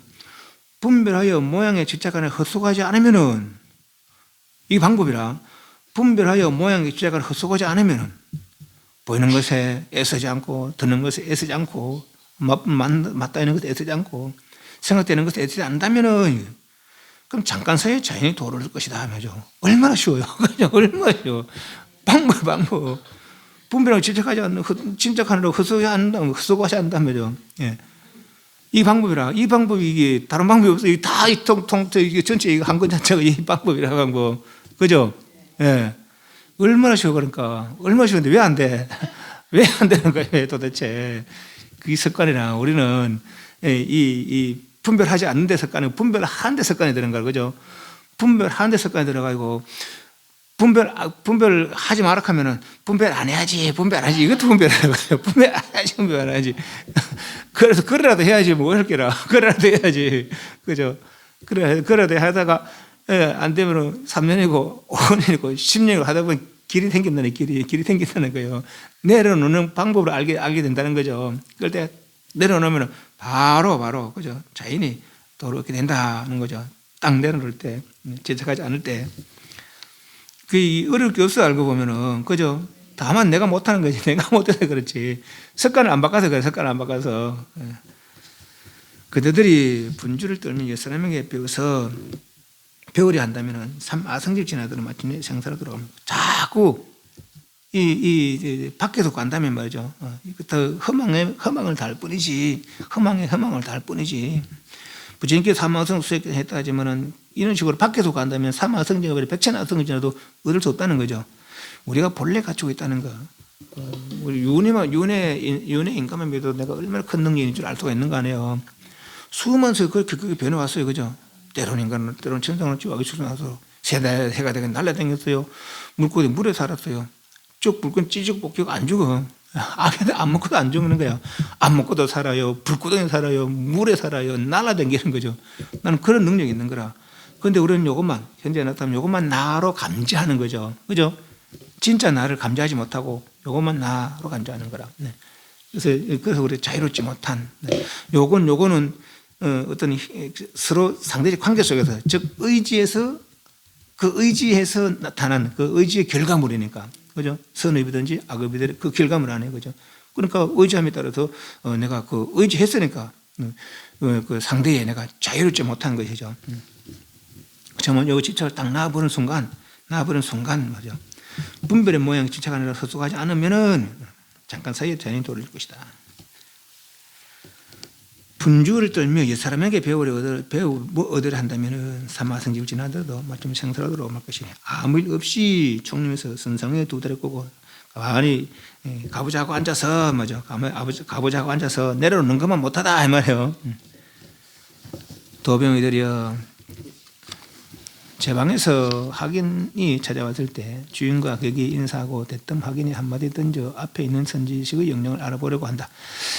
분별하여 모양에 집착하는 헛수고하지 않으면은 이 방법이라 분별하여 모양에 집착하는 헛수고하지 않으면은 보이는 것에 애쓰지 않고 듣는 것에 애쓰지 않고 맞닿는 것에 애쓰지 않고 생각되는 것에 애쓰지 않는다면은 그럼 잠깐 사이에 자연히 도를 걸 것이다 하면죠. 얼마나 쉬워요. 얼마나 쉬워. 방법. 분별하고 집착하느라고 헛수고하지 않는다면요. 예. 이 방법이라. 이 방법이 이게 다른 방법이 없어요. 다 이게 전체 이거 한 권 자체가 이 방법이라 방법. 그죠? 예. 얼마나 쉬워 그러니까. 얼마나 쉬운데 왜 안 돼? 왜 안 되는 거예요 도대체. 그 습관이나 우리는 이 분별하지 않는 데 습관이 분별하는 데 습관이 되는 거예요. 그죠? 분별하는 데 습관이 들어가지고 분별하지 마라 하면은 분별 안 해야지, 분별 안 해야지. 이것도 분별하는 거예요. 분별 안 해야지, 분별 안 해야지. 그래서 그래라도 해야지, 뭐 어렵게라. 그래라도 해야지. 그죠? 그래라도 하다가 안 되면은 3년이고 5년이고 10년이고 하다 보면 길이 생긴다는 길이 생긴다는 거예요. 내려놓는 방법을 알게 된다는 거죠. 그럴 때 내려놓으면 바로 그죠? 자연히 도롭게 된다는 거죠. 딱 내려놓을 때, 제작하지 않을 때. 그게 어려울 게 없어 알고 보면은 그죠? 다만 내가 못하는 거지. 내가 못해서 그렇지. 습관을 안 바꿔서 그래. 습관을 안 바꿔서. 그대들이 분주를 떨면 옛사람에게 배워서 배우려 한다면은 아성집 지나도록 마침내 생사로 들어갑니다. 자꾸 이 밖에서 간다면 말이죠. 더 허망을 달 뿐이지. 허망을 달 뿐이지. 부처님께서 사마성 수행했다 하지만은 이런 식으로 밖에서 간다면 사마성정을 백천하성을 지나도 얻을 수 없다는 거죠. 우리가 본래 갖추고 있다는 거. 우리 윤회 인감만 믿어도 내가 얼마나 큰 능력인 줄 알 수가 있는 거 아니에요. 수많은 그렇게 변해왔어요. 그죠? 때로는 인간은, 때로는 천상으로 찌와기 출생해서 새가 되게 날라다녔어요. 물고기 물에 살았어요. 쭉 물건 찌죽 볶이고 안 죽어. 안 먹고도 안 죽는 거야. 안 먹고도 살아요. 불구덩이에 살아요. 물에 살아요. 날아다니는 거죠. 나는 그런 능력이 있는 거라. 그런데 우리는 요것만, 현재 나타나면 요것만 나로 감지하는 거죠. 그죠? 진짜 나를 감지하지 못하고 요것만 나로 감지하는 거라. 네. 그래서 우리 자유롭지 못한. 네. 요거는 어떤 서로 상대적 관계 속에서, 즉 의지에서 나타난 그 의지의 결과물이니까. 그죠? 선의이든지 악의이든 그 결과물 아니에요. 그죠? 그러니까 의지함에 따라서 내가 그 의지했으니까 그 상대에 내가 자유롭지 못한 것이죠. 정말 여기 집착을 딱 놔버리는 순간 말이죠. 분별의 모양에 집착하느라 서속하지 않으면은 잠깐 사이에 자연히 돌릴 것이다. 분주를 떨며 옛사람에게 얻으려 한다면은 사마성집을 지나더라도 마침 생사로도 말 것이니 아무 일 없이 총림에서 선상에 두 다리 꼬고 가만히 가보자고 앉아서 뭐죠? 가보자고 앉아서 내려놓는 것만 못하다 이 말이에요. 도병이들이여 제 방에서 학인이 찾아왔을 때 주인과 격이 인사하고 대뜸 학인이 한마디 던져 앞에 있는 선지식의 영령을 알아보려고 한다.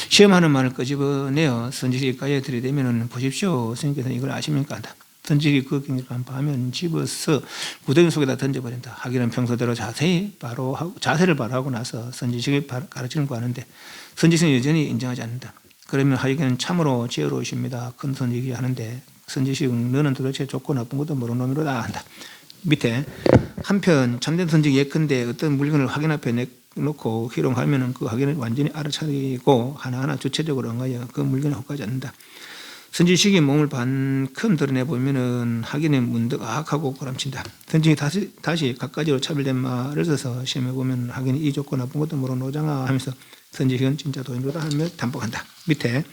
시험하는 말을 끄집어내어 선지식까지 들이대면 보십시오. 스님께서는 이걸 아십니까? 한다. 선지식이 그 경기를 반파하면 집어서 구덩이 속에다 던져버린다. 학인은 평소대로 자세를 바로 하고 나서 선지식의 가르침을 구하는데 선지식은 여전히 인정하지 않는다. 그러면 학인은 참으로 지혜로우십니다. 큰 선지식이 하는데 선지식은 너는 도대체 좋고 나쁜 것도 모르는 놈이로다 한다. 밑에 한편 참된 선지식이 예컨대 어떤 물건을 확인 앞에 내놓고 희롱하면 그 확인을 완전히 알아차리고 하나하나 주체적으로 응하여 그 물건에 혹하지 않는다. 선지식이 몸을 반큼 드러내보면 확인에 문득 아악하고 고람친다. 선지식이 다시 갖가지로 차별된 말을 써서 시험해보면 확인이 이 좋고 나쁜 것도 모르는 노장아 하면서 선지식은 진짜 도인로다 하며 담복한다. 밑에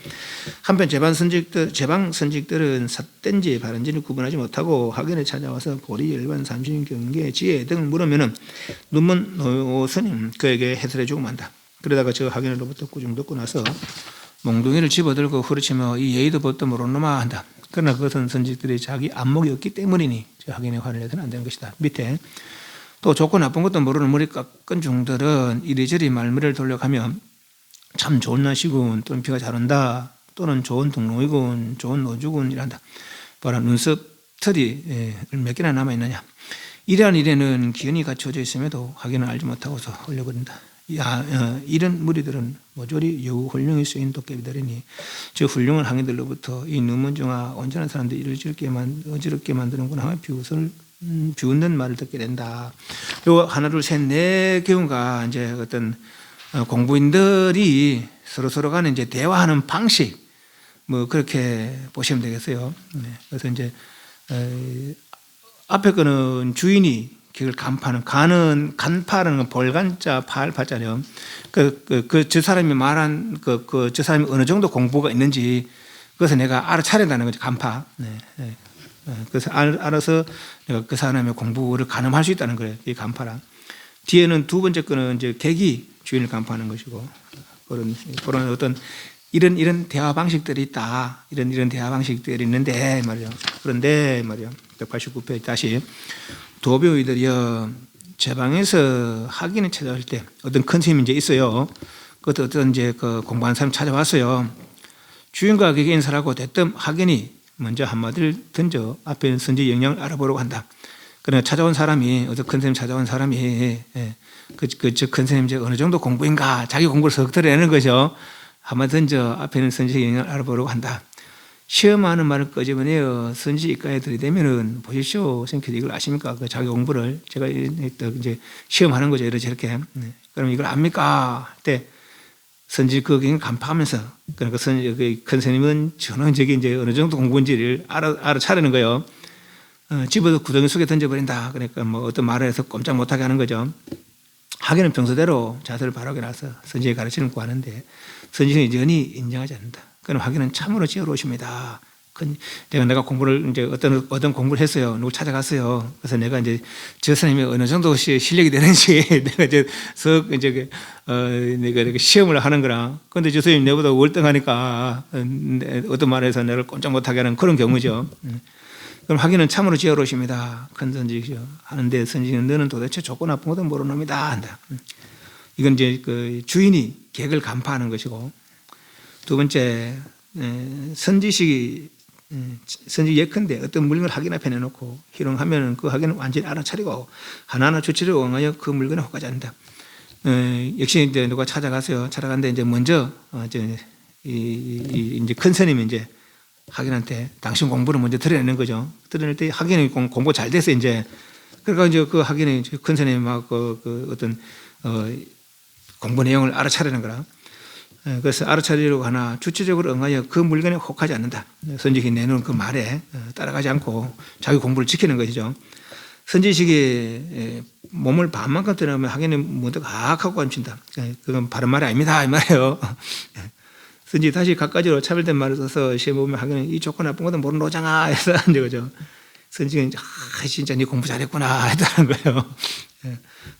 한편 제방 선지식들은 삿된지 바른지를 구분하지 못하고 학연에 찾아와서 보리, 열반, 삼신, 경계, 지혜 등을 물으면은 눈먼 노스님 그에게 해설해주고 만다. 그러다가 저 학연으로부터 꾸중 듣고 나서 몽둥이를 집어들고 후르치며 이 예의도 법도 모르는 놈아 한다. 그러나 그것은 선지식들이 자기 안목이 없기 때문이니 하긴의 화를 내서는 안 되는 것이다. 밑에 또 좋고 나쁜 것도 모르는 머리 깎은 중들은 이리저리 말머리를 돌려가며 참 좋은 날씨군, 또는 비가 잘 온다, 또는 좋은 등록이군, 좋은 노주군 이란다. 봐라, 눈썹 털이 몇 개나 남아있느냐. 이러한 일에는 기운이 갖춰져 있음에도 확인을 알지 못하고서 흘려버린다. 이런 무리들은 모조리 여우 훌륭히 쓰인 도깨비들이니 저 훌륭한 항해들로부터 이 눈먼중아 온전한 사람들이 어지럽게 만드는구나 비웃는 말을 듣게 된다. 요 하나 둘 셋 네 경우가 이제 어떤 공부인들이 서로 간에 이제 대화하는 방식 뭐 그렇게 보시면 되겠어요. 그래서 이제 앞에 거는 주인이 그걸 간파라는 건 볼간자 팔자죠. 저 사람이 말한 저 사람이 어느 정도 공부가 있는지 그것을 내가 알아차린다는 거죠. 간파. 그래서 알아서 내가 그 사람의 공부를 가늠할 수 있다는 거예요. 이 간파라. 뒤에는 두 번째 거는 이제 객이 주인을 간파하는 것이고 그런 어떤 이런 대화 방식들이 있다. 이런 대화 방식들이 있는데 말이요. 그런데 말이요. 189페이지 다시 도묘이들이요 제 방에서 학인을 찾아올 때 어떤 큰 스님이 이제 있어요. 그것도 어떤 이제 그 공부하는 사람 찾아왔어요. 주인과 그에게 인사하고 대뜸 학인이 먼저 한마디를 던져 앞에 있는 선지 영향을 알아보려고 한다. 그러나 찾아온 사람이 어떤 큰 스님 찾아온 사람이 저 큰 스님 이제 어느 정도 공부인가 자기 공부를 석 드러내는 거죠. 한마디 던져 앞에 있는 선지 영향을 알아보려고 한다. 시험하는 말을 끄집어내어 선지 입가에 들이대면은 보십시오. 선생님께서 이걸 아십니까? 그 자기 공부를 제가 이제 시험하는 거죠. 이렇게. 그럼 이걸 압니까? 할 때 선지 그경을 간파하면서 그러니까 큰 스님은 전원적인 이제 어느 정도 공부인지를 알아차리는 거예요. 집어서 구덩이 속에 던져버린다. 그러니까 뭐 어떤 말을 해서 꼼짝 못하게 하는 거죠. 하기는 평소대로 자세를 바르게 나서 선지에 가르치는 거 하는데 선지는 여전히 인정하지 않는다. 그럼 하기는 참으로 지혜로우십니다. 내가 공부를 이제 어떤 공부를 했어요. 누구 찾아갔어요. 그래서 내가 이제 저 선생님이 어느 정도 실력이 되는지 내가 이제 내가 이렇게 시험을 하는 거라. 그런데 저 선생님 내보다 월등하니까 어떤 말에서 내가 꼼짝 못하게 하는 그런 경우죠. 그럼 하기는 참으로 지혜로우십니다. 큰 선지이죠. 하는데 선지는 너는 도대체 좋고 나쁜 것도 모르는 놈이다 한다. 이건 이제 그 주인이 객을 간파하는 것이고 두 번째 선지 예컨대 어떤 물건을 학인 앞에 내놓고 희롱하면 그 학인은 완전히 알아차리고 하나하나 주체적으로 응하여 그 물건에 혹하지 않는다. 역시 이제 누가 찾아갔는데 이제 먼저 이제 큰 스님이 이제 학인한테 당신 공부를 먼저 드러내는 거죠. 드러낼 때 학인이 공부 잘 돼서 이제 그러니까 이제 그 학인이 큰 스님이 막 어떤 공부 내용을 알아차리는 거라. 그래서 알아차리려고 하나 주체적으로 응하여 그 물건에 혹하지 않는다. 선지식이 내놓은 그 말에 따라가지 않고 자기 공부를 지키는 것이죠. 선지식이 몸을 반만큼 드러내면 학인은 문득 하고 감춘다. 그건 바른 말이 아닙니다. 이 말이에요. 선지 다시 갖가지로 차별된 말을 써서 시험 보면 학인은 이 좋고 나쁜 것도 모르는 노장아 해서 안 되죠. 선지식은 진짜 네 공부 잘했구나 했다는 거예요.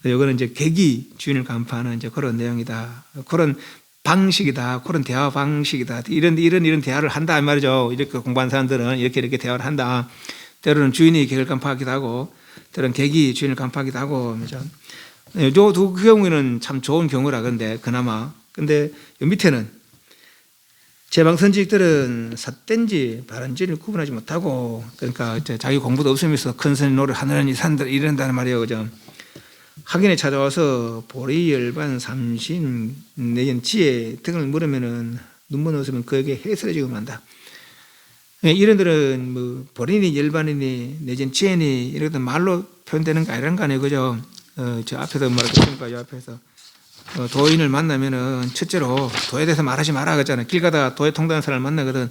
이거는 이제 객이 주인을 간파하는 이제 그런 내용이다. 그런 방식이다. 그런 대화 방식이다. 이런 대화를 한다 이 말이죠. 이렇게 공부한 사람들은 이렇게 대화를 한다. 때로는 주인이 객을 간파하기도 하고, 때로는 객이 주인을 간파하기도 하고, 그렇죠. 이 두 경우에는 참 좋은 경우라 근데 그나마. 근데 밑에는 제방 선지식들은 삿된지 바른지를 구분하지 못하고, 그러니까 자기 공부도 없으면서 큰 스님 노릇 하느니 산들 이런다는 말이에요, 그죠. 학인에 찾아와서 보리 열반 삼신 내전 지혜 등을 물으면은 눈먼 웃으면 그에게 해설해주고 한다. 이런들은 뭐 보리니 열반이니 내전 지혜니 이런 것들 말로 표현되는 거 아니란 거 아니에요, 그죠. 저 앞에서 말했으니까 이 앞에서 도인을 만나면은 첫째로 도에 대해서 말하지 마라 그랬잖아요. 길 가다가 도에 통달하는 사람을 만나거든.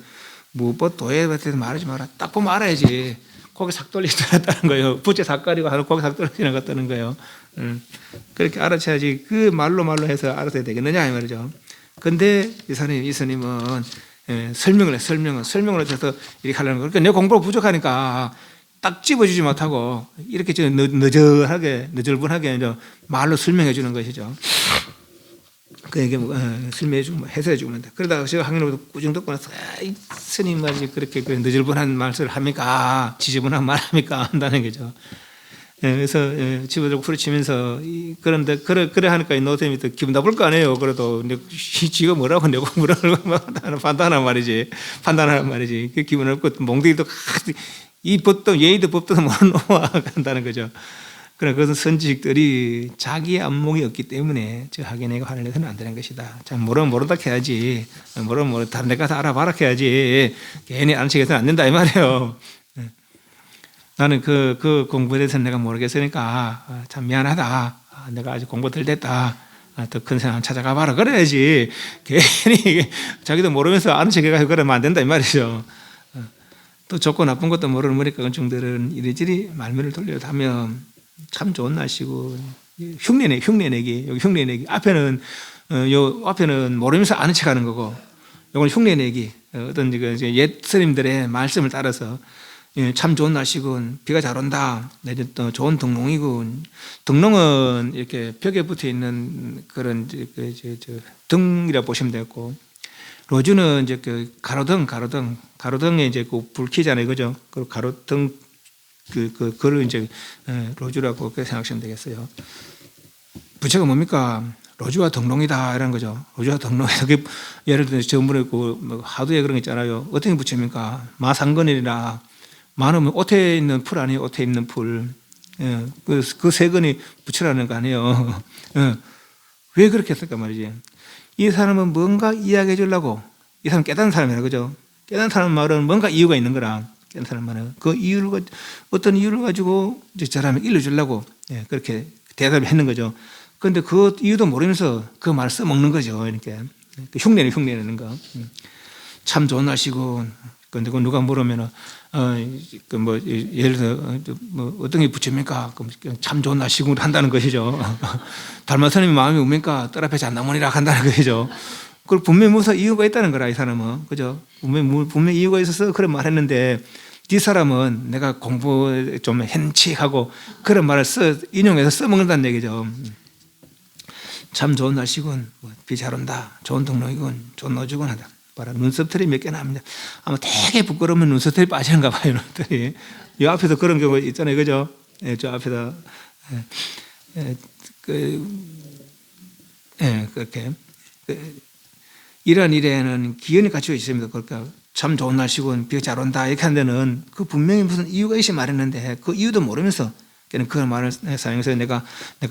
뭐 도에 대해서 말하지 마라. 딱 보면 알아야지. 고개 삭 돌리더라는 거예요. 부채 삭 가리고 하는 고개 삭 돌리는 것 같다는 거예요. 그렇게 알아채야지 그 말로 해서 알아서야 되겠느냐 이 말이죠. 근데 이 스님은 설명을 해서 이렇게 하려는 거예요. 그러니까 내 공부가 부족하니까 딱 집어주지 못하고 이렇게 너절분하게 말로 설명해 주는 것이죠. 그에게 설명해주고 해설해주고 한다. 그러다가 제가 학년으로부터 꾸중 듣고 나서 이 스님 말이 그렇게 너절분한 말을 합니까? 지저분한 말 합니까? 한다는 거죠. 그래서 집어들고 후려치면서 그런데 그래 하니까 이 노쌤이 또 기분 나쁠 거 아니에요. 그래도 지가 뭐라고 내고 뭐라고 판단하란 말이지. 그 기분 나쁘고 몽둥이도 이 법도 예의도 법도 모르는 놈아 한다는 거죠. 그러나 그것은 선지식들이 자기의 안목이 없기 때문에 저 학연에게 화를 내서는 안 되는 것이다. 자, 모르면 모른다 해야지. 모르면 다른 데 가서 알아봐라 해야지. 괜히 아는 척해서는 안 된다 이 말이에요. 나는 그 공부에 대해서는 내가 모르겠으니까 참 미안하다. 내가 아직 공부 덜 됐다. 더 큰 사람 찾아가 봐라. 그래야지. 괜히 자기도 모르면서 아는 척해가지고 그러면 안 된다 이 말이죠. 또 좋고 나쁜 것도 모르는 머리가 건중들은 이리저리 말문을 돌려도 하면 참 좋은 날씨고 흉내내기 여기 흉내내기 앞에는 모르면서 아는 척하는 거고 이건 흉내내기 어떤 옛 스님들의 말씀을 따라서 참 좋은 날씨군 비가 잘 온다 내년 또 좋은 등롱이군 등롱은 이렇게 벽에 붙어 있는 그런 등이라 보시면 되고 로주는 이제 그 가로등에 이제 그 불 켜잖아요 그죠 그 가로등 그걸 이제 로주라고 그렇게 생각하시면 되겠어요. 부처가 뭡니까? 로주와 등롱이다 이런 거죠. 로주와 등롱이다. 예를 들어서 전번에 그 하두에 그런 거 있잖아요. 어떻게 부처입니까? 마상건이라 마는 옷에 있는 풀 아니에요. 옷에 있는 풀. 그 세 건이 부처라는 거 아니에요. 왜 그렇게 했을까 말이지. 이 사람은 뭔가 이야기해 주려고 이 사람 깨달은 사람이라 그죠. 깨달은 사람 말은 뭔가 이유가 있는 거라. 깨달은 사람 말은 그 이유를 어떤 이유를 가지고 저 사람을 일러주려고 그렇게 대답을 했는 거죠. 그런데 그 이유도 모르면서 그 말을 써먹는 거죠. 이렇게 흉내내는 거. 참 좋은 날씨고. 그런데 그 누가 물으면은 예를 들어 어떤 게 부처입니까? 참 좋은 날씨고 한다는 것이죠. 달마 스님이 마음이 웁니까? 뜰 앞에 잣나무니라 한다는 것이죠. 그걸 분명히 무슨 이유가 있다는 거라 이 사람은 그죠? 분명히 이유가 있어서 그런 말했는데 이 사람은 내가 공부 좀 hen 칙하고 그런 말을 인용해서 써먹는다는 얘기죠. 참 좋은 날씨군, 비 잘 온다, 좋은 등록이군, 좋은 노주군 하다. 봐라 눈썹털이 몇 개나 합니다. 아마 되게 부끄러우면 눈썹털이 빠지는가 봐요. 눈썹털이. 이 앞에도 그런 경우 있잖아요, 그죠? 저 앞에다 그렇게 이런 일에는 기연이 갖춰져 있습니다. 그러니까 참 좋은 날씨군, 비가 잘 온다 이렇게 한 데는 그 분명히 무슨 이유가 있어 말했는데 그 이유도 모르면서 그 말을 사용해서 내가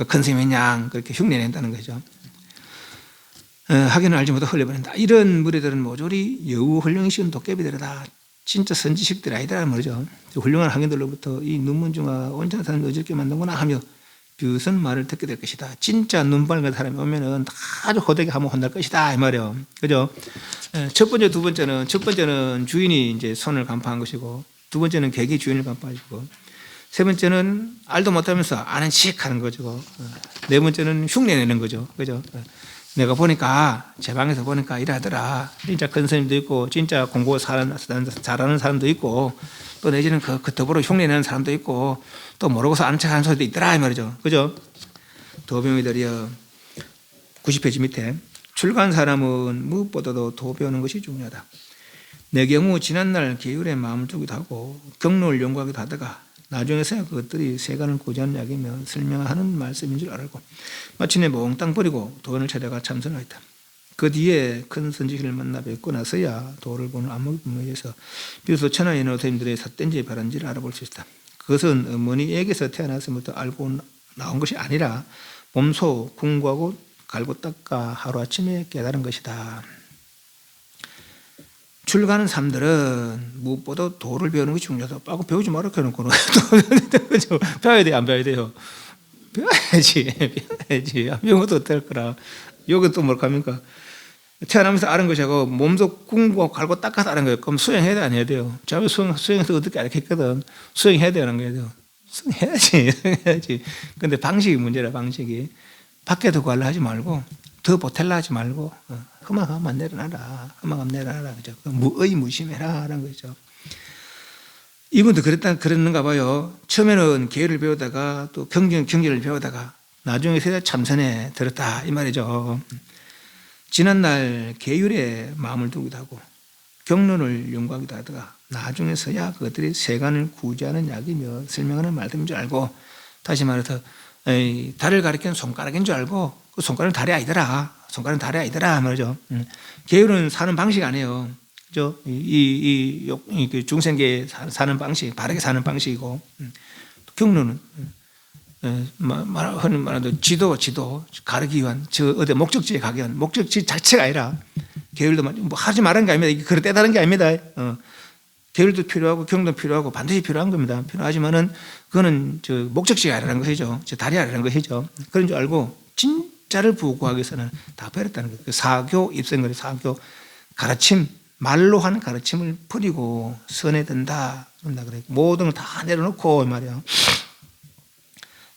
큰 스님이냐 그렇게 흉내낸다는 거죠. 하기는 알지 못해 흘려버린다. 이런 무리들은 모조리 여우 훌륭히 쉬운 도깨비들이다. 진짜 선지식들이 아니다라는 말이죠. 훌륭한 학인들로부터 이 눈문중아 온전한 사람을 어지럽게 만든구나 하며 비웃은 말을 듣게 될 것이다. 진짜 눈 밝은 사람이 오면은 아주 호되게 하면 혼날 것이다. 이 말이요. 그죠? 첫 번째는 주인이 이제 손을 간파한 것이고, 두 번째는 객이 주인을 간파하시고, 세 번째는 알도 못하면서 아는 척 하는 거죠. 네 번째는 흉내내는 거죠. 그죠? 내가 보니까, 제 방에서 보니까 이러더라. 진짜 큰 스님도 있고, 진짜 공부 잘하는 사람도 있고, 또 내지는 그 더불어 흉내내는 사람도 있고, 또 모르고서 아는 척 하는 소리도 있더라. 이 말이죠. 그죠? 도병이들이여, 90페이지 밑에, 출가한 사람은 무엇보다도 도 배우는 것이 중요하다. 내 경우 지난날 계율에 마음을 두기도 하고, 경로를 연구하기도 하다가, 나중에서야 그것들이 세간을 고지하는 약이며 설명하는 말씀인 줄 알고 마침내 몽땅 버리고 도원을 찾아가 참선하였다. 그 뒤에 큰 선지식을 만나 뵙고 나서야 도를 보는 안목이 분명해서 비로소 천하의 연호선생님들의 삿된지 바란지를 알아볼 수 있다. 그것은 어머니에게서 태어났음부터 알고 나온 것이 아니라 몸소 궁구하고 갈고 닦아 하루아침에 깨달은 것이다. 출가하는 사람들은 무엇보다 도를 배우는 것이 중요하다. 빠고 배우지 말아 해놓고 배워야 돼요? 안 배워야 돼요? 배워야지. 안 배우면 어떡할 거라. 여기 또 뭘 합니까? 태어나면서 아는 것이고 몸도 궁고 갈고 닦아서 아는 거예요. 그럼 수행해야 돼? 안 해야 돼요? 제가 수행해서 어떻게 알겠거든? 수행해야 되는 거예요. 수행해야지. 근데 방식이 문제라 방식이. 밖에도 관리하지 말고 더 보탤라 하지 말고 험악하면 내려놔라. 험악하면 내려놔라. 그죠? 무의무심해라. 라는 거죠. 이분도 그랬는가 봐요. 처음에는 계율을 배우다가 또 경전을 배우다가 나중에 세대 참선에 들었다. 이 말이죠. 지난날 계율에 마음을 두기도 하고 경륜을 연구하기도 하다가 나중에서야 그것들이 세간을 구제하는 약이며 설명하는 말씀인 줄 알고, 다시 말해서 달을 가리키는 손가락인 줄 알고 그 손가락은 달이 아니더라. 손가락은 달이 아니더라 말이죠. 계율은 사는 방식 아니에요. 그죠? 이 중생계에 사는 방식, 바르게 사는 방식이고, 경륜은 흔히 말하는 지도 가르기 위한 저 어디 목적지에 가기 위한 목적지 자체가 아니라, 계율도 뭐 하지 말은 게 아닙니다. 그래 떼다른 게 아닙니다. 계율도 필요하고 경도 필요하고 반드시 필요한 겁니다. 필요하지만은 그거는 저 목적지가 아니라는 것이죠. 저 달이 아니라는 것이죠. 그런 줄 알고 진짜를 부구하기 위해서는 다 버렸다는 거예요. 그 사교 입생거리, 사교 가르침, 말로 하는 가르침을 버리고 선에 든다. 그래. 모든 걸 다 내려놓고 말이야.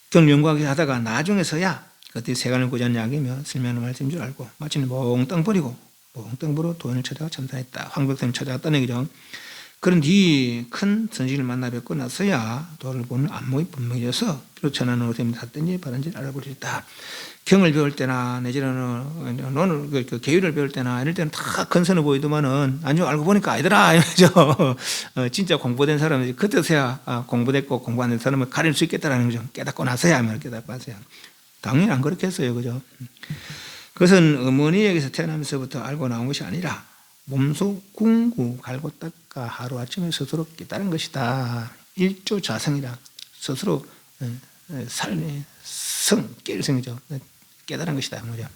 경륜 연구하기 하다가 나중에서야 그때 세간을 구제하는 약이며 설명하는 말씀인 줄 알고 마침내 몽땅 버리고 몽땅 버리고 도인을 찾아가 참선했다. 황백선을 찾아갔다는 얘기죠. 그런 뒤 큰 선식을 만나 뵙고 나서야 도를 보는 안목이 분명해져서 비로 천하는 어셈이 샀든지 바른지 알아볼 수 있다. 경을 배울 때나 내지는 논을 그 계율을 배울 때나 이럴 때는 다 건선해 보이더만은 나중에 알고 보니까 아니더라 이거죠. 진짜 공부된 사람은 그때서야 공부됐고 공부 안 된 사람을 가릴 수 있겠다라는 거죠. 깨닫고 나서야 깨닫고 나서야. 당연히 안 그렇겠어요, 그죠? 그것은 어머니에게서 태어나면서부터 알고 나온 것이 아니라 몸속 궁구 갈고 닦아 하루아침에 스스로 깨달은 것이다. 일조자성이라 스스로 삶의 깨성이죠. 깨달은 것이다. 뭐죠?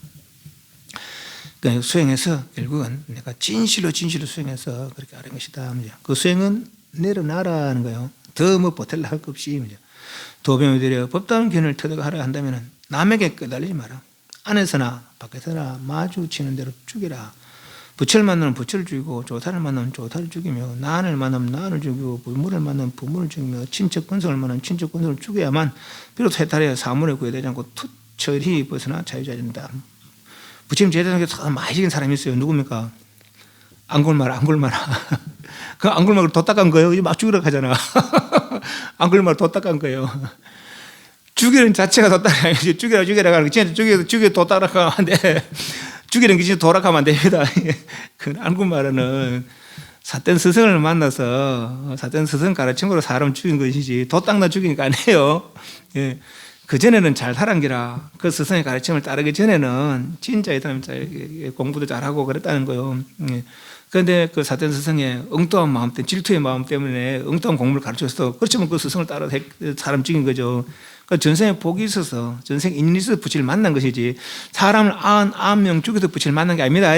그러니까 수행해서 결국은 내가 진실로 수행해서 그렇게 알은 것이다. 뭐죠? 그 수행은 내려놔라는 거예요. 더 뭐 보탤라 할 것 없이. 뭐죠? 도병이 되려 법다운 견을 터득하라 한다면 남에게 끄달리지 마라. 안에서나 밖에서나 마주치는 대로 죽이라. 부처를 만나면 부처를 죽이고 조사를 만나면 조사를 죽이며 난을 만나면 난을 죽이고 부모를 만나면 부모를 죽이며 친척 권속을 만나면 친척 권속을 죽여야만 비로소 해탈하여 사물에 구애되지 않고 투철히 벗어나 자유자진다. 부처님 제자중에 많이 죽인 사람이 있어요. 누굽니까? 안골마라. 그 안골마를 도 닦은 거예요. 이제 막 죽이려고 하잖아. 안골마를 도 닦은 거예요. 죽이는 자체가 도 닦아야 지 죽이라 하는 거 진짜 죽여 도 닦으라고 하는데 죽이는 게 진짜 도락하면 안 됩니다. 그 안구말은 사된 스승을 만나서 사된 스승 가르침으로 사람 죽인 것이지 도 닦나 죽인 거 아니에요. 예. 그 전에는 잘 살은 기라. 그 스승의 가르침을 따르기 전에는 진짜 이 사람 공부도 잘하고 그랬다는 거예요. 예. 그런데 그 사된 스승의 엉뚱한 마음 때문에, 질투의 마음 때문에 엉뚱한 공부를 가르쳤어. 그렇지만 그 스승을 따라 사람 죽인 거죠. 그러니까 전생에 복이 있어서, 전생 인연이 있어서 부처를 만난 것이지, 사람을 99명 죽여서 부처를 만난 게 아닙니다.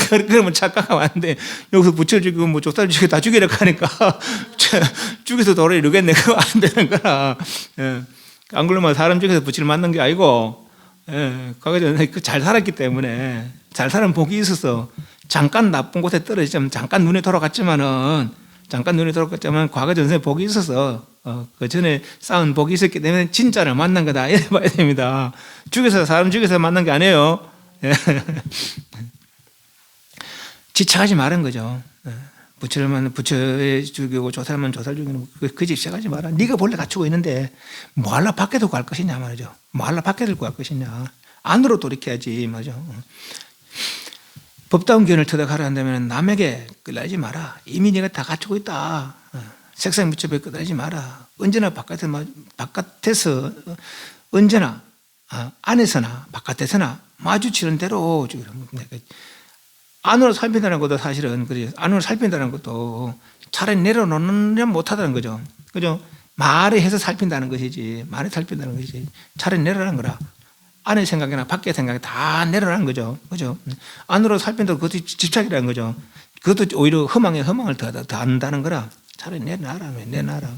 그러면 착각하면 안 돼. 여기서 부처를 죽이고, 뭐 조사를 죽이고 다 죽이려고 하니까, 죽여서 도를 이루겠네. 그거 안 되는 거라. 예. 안 그러면 사람 죽여서 부처를 만난 게 아니고, 예. 과거 전에 잘 살았기 때문에, 잘 사는 복이 있어서, 잠깐 나쁜 곳에 떨어지자면, 잠깐 눈에 돌아갔지만, 과거 전생에 복이 있어서, 그 전에 쌓은 복이 있었기 때문에 진짜를 만난 거다. 이래 봐야 됩니다. 사람 죽여서 만난 게 아니에요. 지착하지 말은 거죠. 부처를 만나 부처에 죽이고 조사를 만나 조사를 죽이는 그 집착하지 마라. 네가 본래 갖추고 있는데 뭐하러 밖에 두고 갈 것이냐 말이죠. 뭐하러 밖에 들고 갈 것이냐. 안으로 돌이켜야지 말이죠. 법다운 견을 터득하려 한다면 남에게 끌라지 마라. 이미 네가 다 갖추고 있다. 색상 무chấp 끌라지 마라. 언제나 바깥에서 언제나 안에서나 바깥에서나 마주치는 대로 안으로 살핀다는 것도 사실은 안으로 살핀다는 것도 차라리 내려놓는 못하다는 거죠. 그죠? 말에 해서 살핀다는 것이지, 말에 살핀다는 것이지, 차라리 내려라는 거라. 안의 생각이나 밖의 생각이 다 내려라는 거죠. 그죠? 안으로 살핀다고 그것도 집착이라는 거죠. 그것도 오히려 허망을 더 안다는 거라. 차라리 내놔라.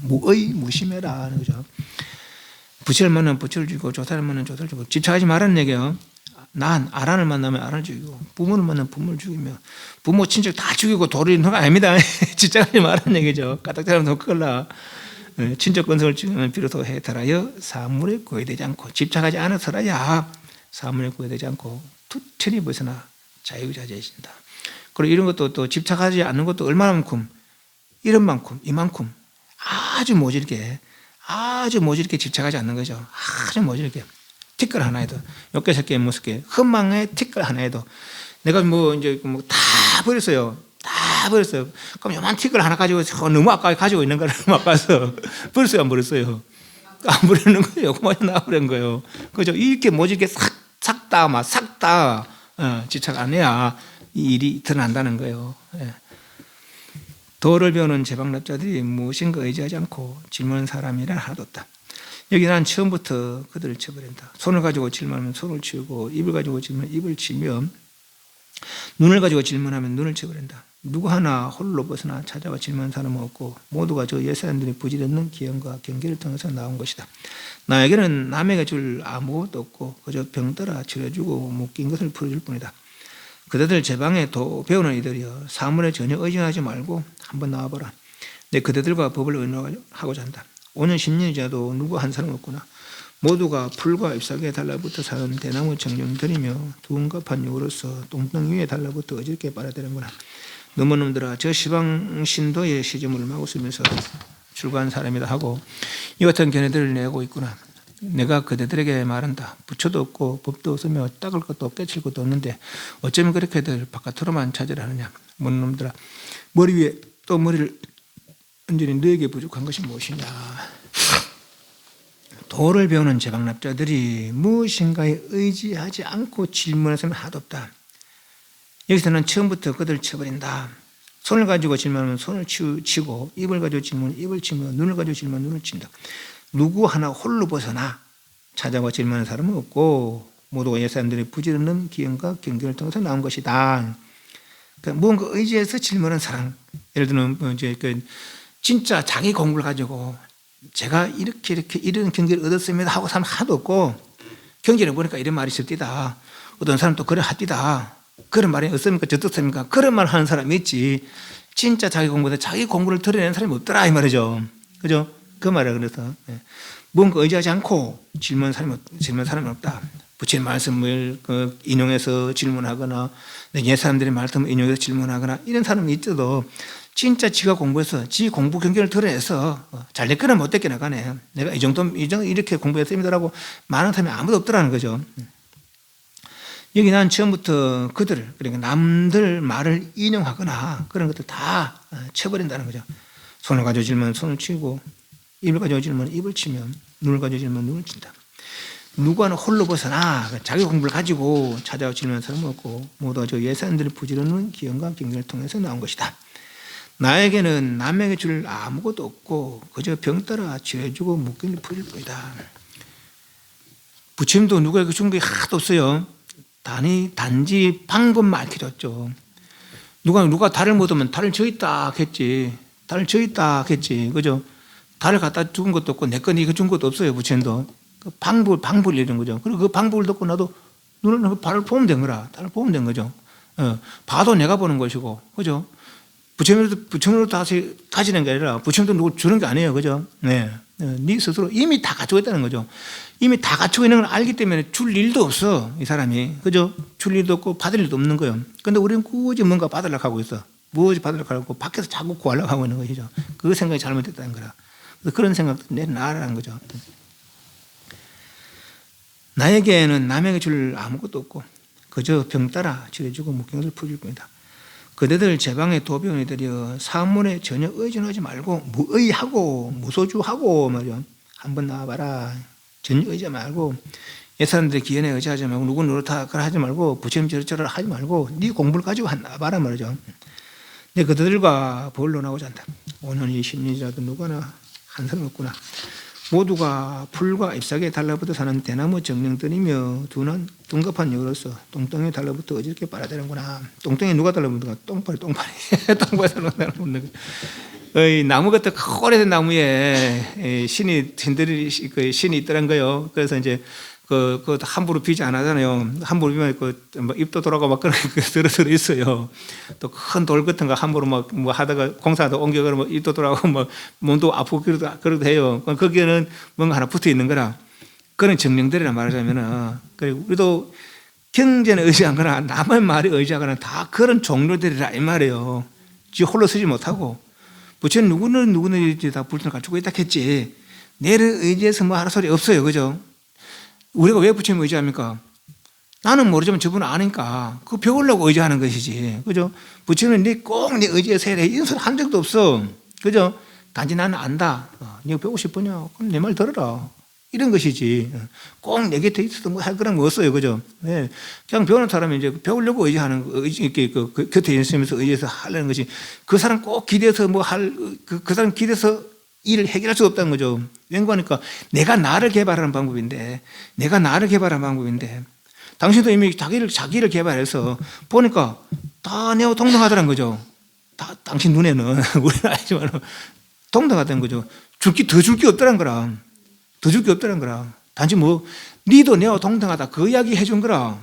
무심해라. 하는 거죠. 부처를 만나면 부처를 죽이고, 조사를 만나면 조사를 죽이고, 집착하지 말라는 얘기예요. 난 아란을 만나면 아란을 죽이고, 부모를 만나면 부모를 죽이며, 부모 친척 다 죽이고 도리는 거 아닙니다. 집착하지 말라는 얘기죠. 까딱처럼 더 끌라. 친척 권성을 죽이면 비로소 해탈하여 사물에 구애되지 않고, 집착하지 않아서라야 사물에 구애되지 않고 투철히 벗어나 자유자재해진다. 그리고 이런 것도 또 집착하지 않는 것도 얼마만큼, 이만큼 아주 모질게 집착하지 않는 거죠. 아주 모질게. 티끌 하나에도 욕개 새끼 무섭게 흠망에 티끌 하나에도 내가 이제 다 버렸어요. 다 버렸어요. 그럼 요만 티끌 하나 가지고 너무 아까워 가지고 있는 거를 너무 아까워서 버렸어요, 안 버렸어요? 안 버리는 거예요. 그만 나버린 거예요. 그죠? 이렇게 모질게 싹 다 지착 안 해야 이 일이 드러난다는 거예요. 예. 도를 배우는 제방납자들이 무엇인가 의지하지 않고 질문하는 사람이란 하나도 없다. 여기 난 처음부터 그들을 쳐버린다. 손을 가지고 질문하면 손을 치우고 입을 가지고 질문하면 입을 치며 눈을 가지고 질문하면 눈을 쳐버린다. 누구 하나 홀로 벗어나 찾아와 질문하는 사람은 없고 모두가 저 옛사람들이 부질없는 기형과 경계를 통해서 나온 것이다. 나에게는 남에게 줄 아무것도 없고 그저 병따라 치료해주고 묶인 것을 풀어줄 뿐이다. 그대들 제방에 배우는 이들이여 사물에 전혀 의존하지 말고 한번 나와보라. 내 그대들과 법을 의논하고자 한다. 5년 10년이 지나도 누구 한 사람 없구나. 모두가 풀과 잎사귀에 달라붙어 사는 대나무 정령들이며 두근갑한 육으로서 똥덩 위에 달라붙어 어지럽게 빨아들이는구나. 너무 놈들아 저 시방 신도의 시주물을 마구 쓰면서 출가한 사람이다 하고 이 같은 견해들을 내고 있구나. 내가 그대들에게 말한다. 부처도 없고 법도 없으며 닦을 것도 깨칠 것도 없는데 어쩌면 그렇게들 바깥으로만 찾으려 하느냐. 못 놈들아 머리 위에 또 머리를 얹으니 너에게 부족한 것이 무엇이냐. 도를 배우는 제방납자들이 무엇인가에 의지하지 않고 질문하는 사람은 하나도 없다. 여기서는 처음부터 그들을 쳐버린다. 손을 가지고 질문하면 손을 치고 입을 가지고 질문하면 입을 치며 눈을 가지고 질문하면 눈을 친다. 누구 하나 홀로 벗어나 찾아와 질문하는 사람은 없고 모두가 옛사람들이 부질없는 기형과 경계를 통해서 나온 것이다. 그러니까 무언가 의지해서 질문하는 사람, 예를 들면 이제 진짜 자기 공부를 가지고 제가 이렇게 이런 경계를 얻었습니다 하고 사람 하나도 없고 경계를 보니까 이런 말이 있을디다. 어떤 사람 또 그래 하디다. 그런 말이 없습니까? 어떻습니까? 그런 말 하는 사람이 있지. 진짜 자기 공부에서 자기 공부를 드러내는 사람이 없더라 이 말이죠. 그죠? 그 말이에요. 그래서 무언가 의지하지 않고 질문하는 사람이 없다. 부처님 말씀을 인용해서 질문하거나 옛 사람들의 말씀을 인용해서 질문하거나 이런 사람이 있어도 진짜 지가 공부해서 지 공부 경계를 드러내서 잘 됐거나 못 됐거나 간에 내가 이 정도 이렇게 공부했습니다라고 말하는 사람이 아무도 없더라는 거죠. 여기 난 처음부터 그들 그러니까 남들 말을 인용하거나 그런 것들 다 쳐버린다는 거죠. 손을 가지고 질면 손을 치고 입을 가지고 질면 입을 치면 눈을 가지고 질면 눈을 친다. 누구는 홀로 벗어나 자기 공부를 가지고 찾아와 질문하는 사람은 없고 모두 저 옛사람들이 부지런한 기형과 경계를 통해서 나온 것이다. 나에게는 남에게 줄 아무것도 없고 그저 병 따라 치료해주고 묶임을 풀릴 뿐이다. 부처님도 누구에게 준 게 하나도 없어요. 단지 방법만 알려줬죠. 누가 달을 못 오면 달을 저있다 했지. 달을 저있다 했지. 그죠? 달을 갖다 준 것도 없고 내 건 이거 준 것도 없어요. 부처님도. 그 방법을 이런 거죠. 그리고 그 방법을 듣고 나도 눈을 발을 보면 된 거라. 달을 보면 된 거죠. 봐도 내가 보는 것이고. 그죠? 부처님으로 다시 가지는 게 아니라 부처님도 누구 주는 게 아니에요. 그죠? 네 스스로 이미 다 갖추고 있다는 거죠. 이미 다 갖추고 있는 걸 알기 때문에 줄 일도 없어. 이 사람이. 그죠? 줄 일도 없고 받을 일도 없는 거예요. 근데 우리는 굳이 뭔가 받으려고 하고 있어. 무엇이 받으려고 하고 밖에서 자꾸 구하려고 하고 있는 것이죠. 그 생각이 잘못됐다는 거라. 그런 생각도 내놔라는 거죠. 나에게는 남에게 줄 아무것도 없고 그저 병 따라 치료해주고 묶인 것을 풀릴 뿐이다. 그대들 제방의 도배원 이들이여 사문에 전혀 의존하지 말고 무의하고 무소주하고 말이야. 한번 나와봐라. 전혀 의지하지 말고 옛사람들의 기연에 의지하지 말고 누구 노릇하 하지 말고 부처님 저러저러 하지 말고 네 공부를 가지고 나와봐라 말이죠. 내 그들과 법을 논하고자 한다. 5년이 10년이라도 누구나 한 사람 없구나. 모두가 풀과 잎사귀에 달라붙어 사는 대나무 정령들이며 둔갑한 여로서 똥덩이에 달라붙어 어지럽게 빨아들이는구나. 똥덩이에 누가 달라붙는가? 똥파리 똥파리 달라붙는 거예요. 나무 같은 오래된 나무에 신이 있더란 거예요. 그래서 이제 그 함부로 비지 안 하잖아요. 함부로 비면 입도 돌아가고 막 그렇게 들어 있어요. 또 큰 돌 같은 거 함부로 뭐 하다가 공사하다 옮겨가면 입도 돌아가고 뭐 몸도 아프고 그러도 해요. 거기에는 뭔가 하나 붙어 있는 거라. 그런 정령들이라 말하자면은 우리도 경전에 의지하거나 남의 말에 의지하거나 다 그런 종류들이라 이 말이에요. 지 홀로 서지 못하고 부처는 누구는 다 불신을 갖추고 있다 했지. 내를 의지해서 뭐 하는 소리 없어요. 그죠? 우리가 왜 부처님 의지합니까? 나는 모르지만 저분은 아니까 그 배우려고 의지하는 것이지. 그죠? 부처님은 꼭 네 의지해서 해야 돼. 이런 소리 한 적도 없어. 그죠? 단지 나는 안다. 네가 배우고 싶으냐? 그럼 내 말 들어라. 이런 것이지. 꼭 내 곁에 있어도 뭐 할 거란 거 없어요. 그죠? 네. 그냥 배우는 사람이 이제 배우려고 의지하는, 이렇게 그 곁에 있으면서 의지해서 하려는 것이 그 사람 꼭 기대서 뭐 그 사람 기대서 일을 해결할 수 없다는 거죠. 왠가 하니까 내가 나를 개발하는 방법인데, 당신도 이미 자기를 개발해서 보니까 다 내가 동등하더란 거죠. 다 당신 눈에는 우리는 알지만 동등하다는 거죠. 더 줄 게 없더란 거라. 단지 뭐 니도 내가 동등하다 그 이야기 해준 거라.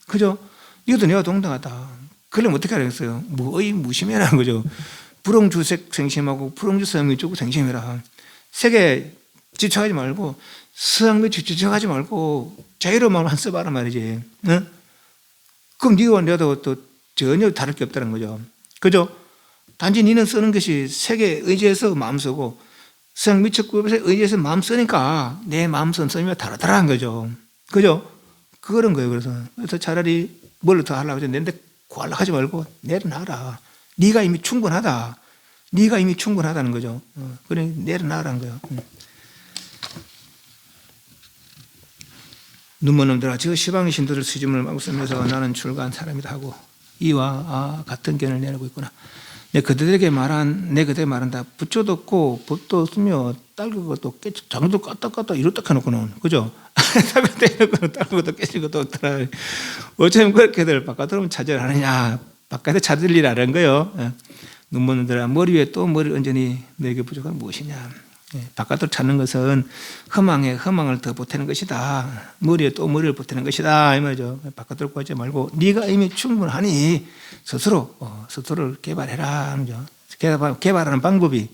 그죠? 니도 내가 동등하다. 그러면 어떻게 하겠어요? 뭐의 무심해라는 거죠. 불응주색 생심하고 불응주성미주고 생심해라. 세계 집착하지 말고 서양미 집착하지 말고 자유로운 마음을 한 써봐라 말이지. 응? 그럼 니와 내도 또 전혀 다를 게 없다는 거죠. 그죠? 단지 니는 쓰는 것이 세계에 의지해서 마음 쓰고 서양 미척급에 의지해서 마음 쓰니까 내 마음 쓰는 씀이 다르다라는 거죠. 그죠? 그런 거예요. 그래서 차라리 뭘 더 하려고 하죠. 내데 구하려고 하지 말고 내려놔라. 네가 이미 충분하다는 거죠. 그래 내려놔라는 거예요. 눈먼 놈들아 저 시방의 신도들 수집을 마구 쓰면서 나는 출가한 사람이다 하고 이와 같은 견을 내놓고 있구나. 내 그들에게 말한다. 부처도 없고 법도 없으며 딸그 것도 깨치 장도 까딱까딱 이렇다 해놓고는 그죠? 딸그 것도 깨질 것도 없더라. 어쩌면 그렇게들 바깥으로 차지를 하느냐. 바깥에 찾으리라는 거요. 눈먼 놈들아 머리 위에 또 머리를 얹으니 너에게 부족한 무엇이냐. 바깥으로 찾는 것은 허망을 더 보태는 것이다. 머리에 또 머리를 보태는 것이다. 이 말이죠. 바깥으로 구하지 말고 네가 이미 충분하니 스스로를 개발해라. 그죠? 개발하는 방법이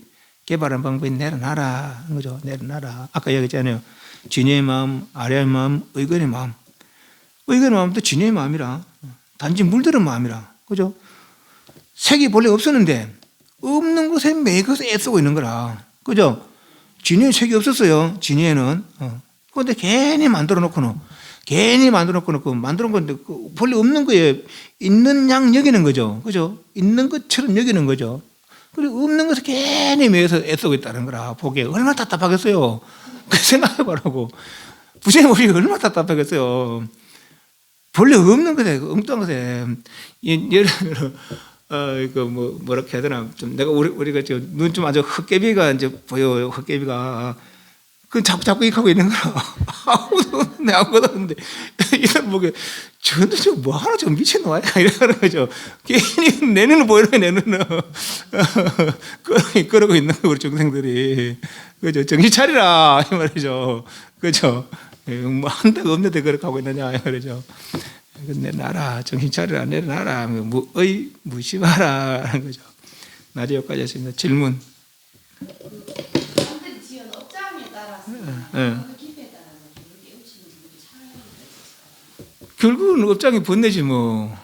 내려놔라. 그죠? 내려놔라. 아까 얘기했잖아요. 진여의 마음, 아래의 마음, 의견의 마음. 의견의 마음도 진여의 마음이라. 단지 물들은 마음이라. 그죠? 색이 본래 없었는데 없는 것에 매것에 애쓰고 있는 거라. 그죠? 진여에 색이 없었어요. 진여에는. 그런데 괜히 만들어 놓고는 만들어 건데 본래 없는 거에 있는 양 여기는 거죠. 그죠? 있는 것처럼 여기는 거죠. 그리고 없는 것을 괜히 매여서 애쓰고 있다는 거라. 보기에 얼마나 답답하겠어요. 그 생각해보라고. 부처님 보기에 얼마나 답답하겠어요. 본래 없는 것에, 엉뚱한 것에. 예를 들어, 뭐라고 해야 되나. 좀 내가 우리가 눈 좀 아주 헛개비가 이제 보여. 헛개비가. 그 자꾸 이렇게 하고 있는 거라. 아무것도 없는데. 이런 보게, 저는 좀 뭐하나 좀 미친놈 아니야? 이러는 거죠. 괜히 내 눈을 보이는 내 눈을. 그러고 있는 거, 우리 중생들이. 그죠? 정신 차리라. 이 말이죠. 그죠? 뭐 한다고 없는데 그렇게 하고 있느냐. 이 말이죠. 내놔라. 정신 차리라. 내놔라. 무심하라. 하는 거죠. 낮에 여기까지 했습니다. 질문. 결국은 업장이 번뇌지 뭐.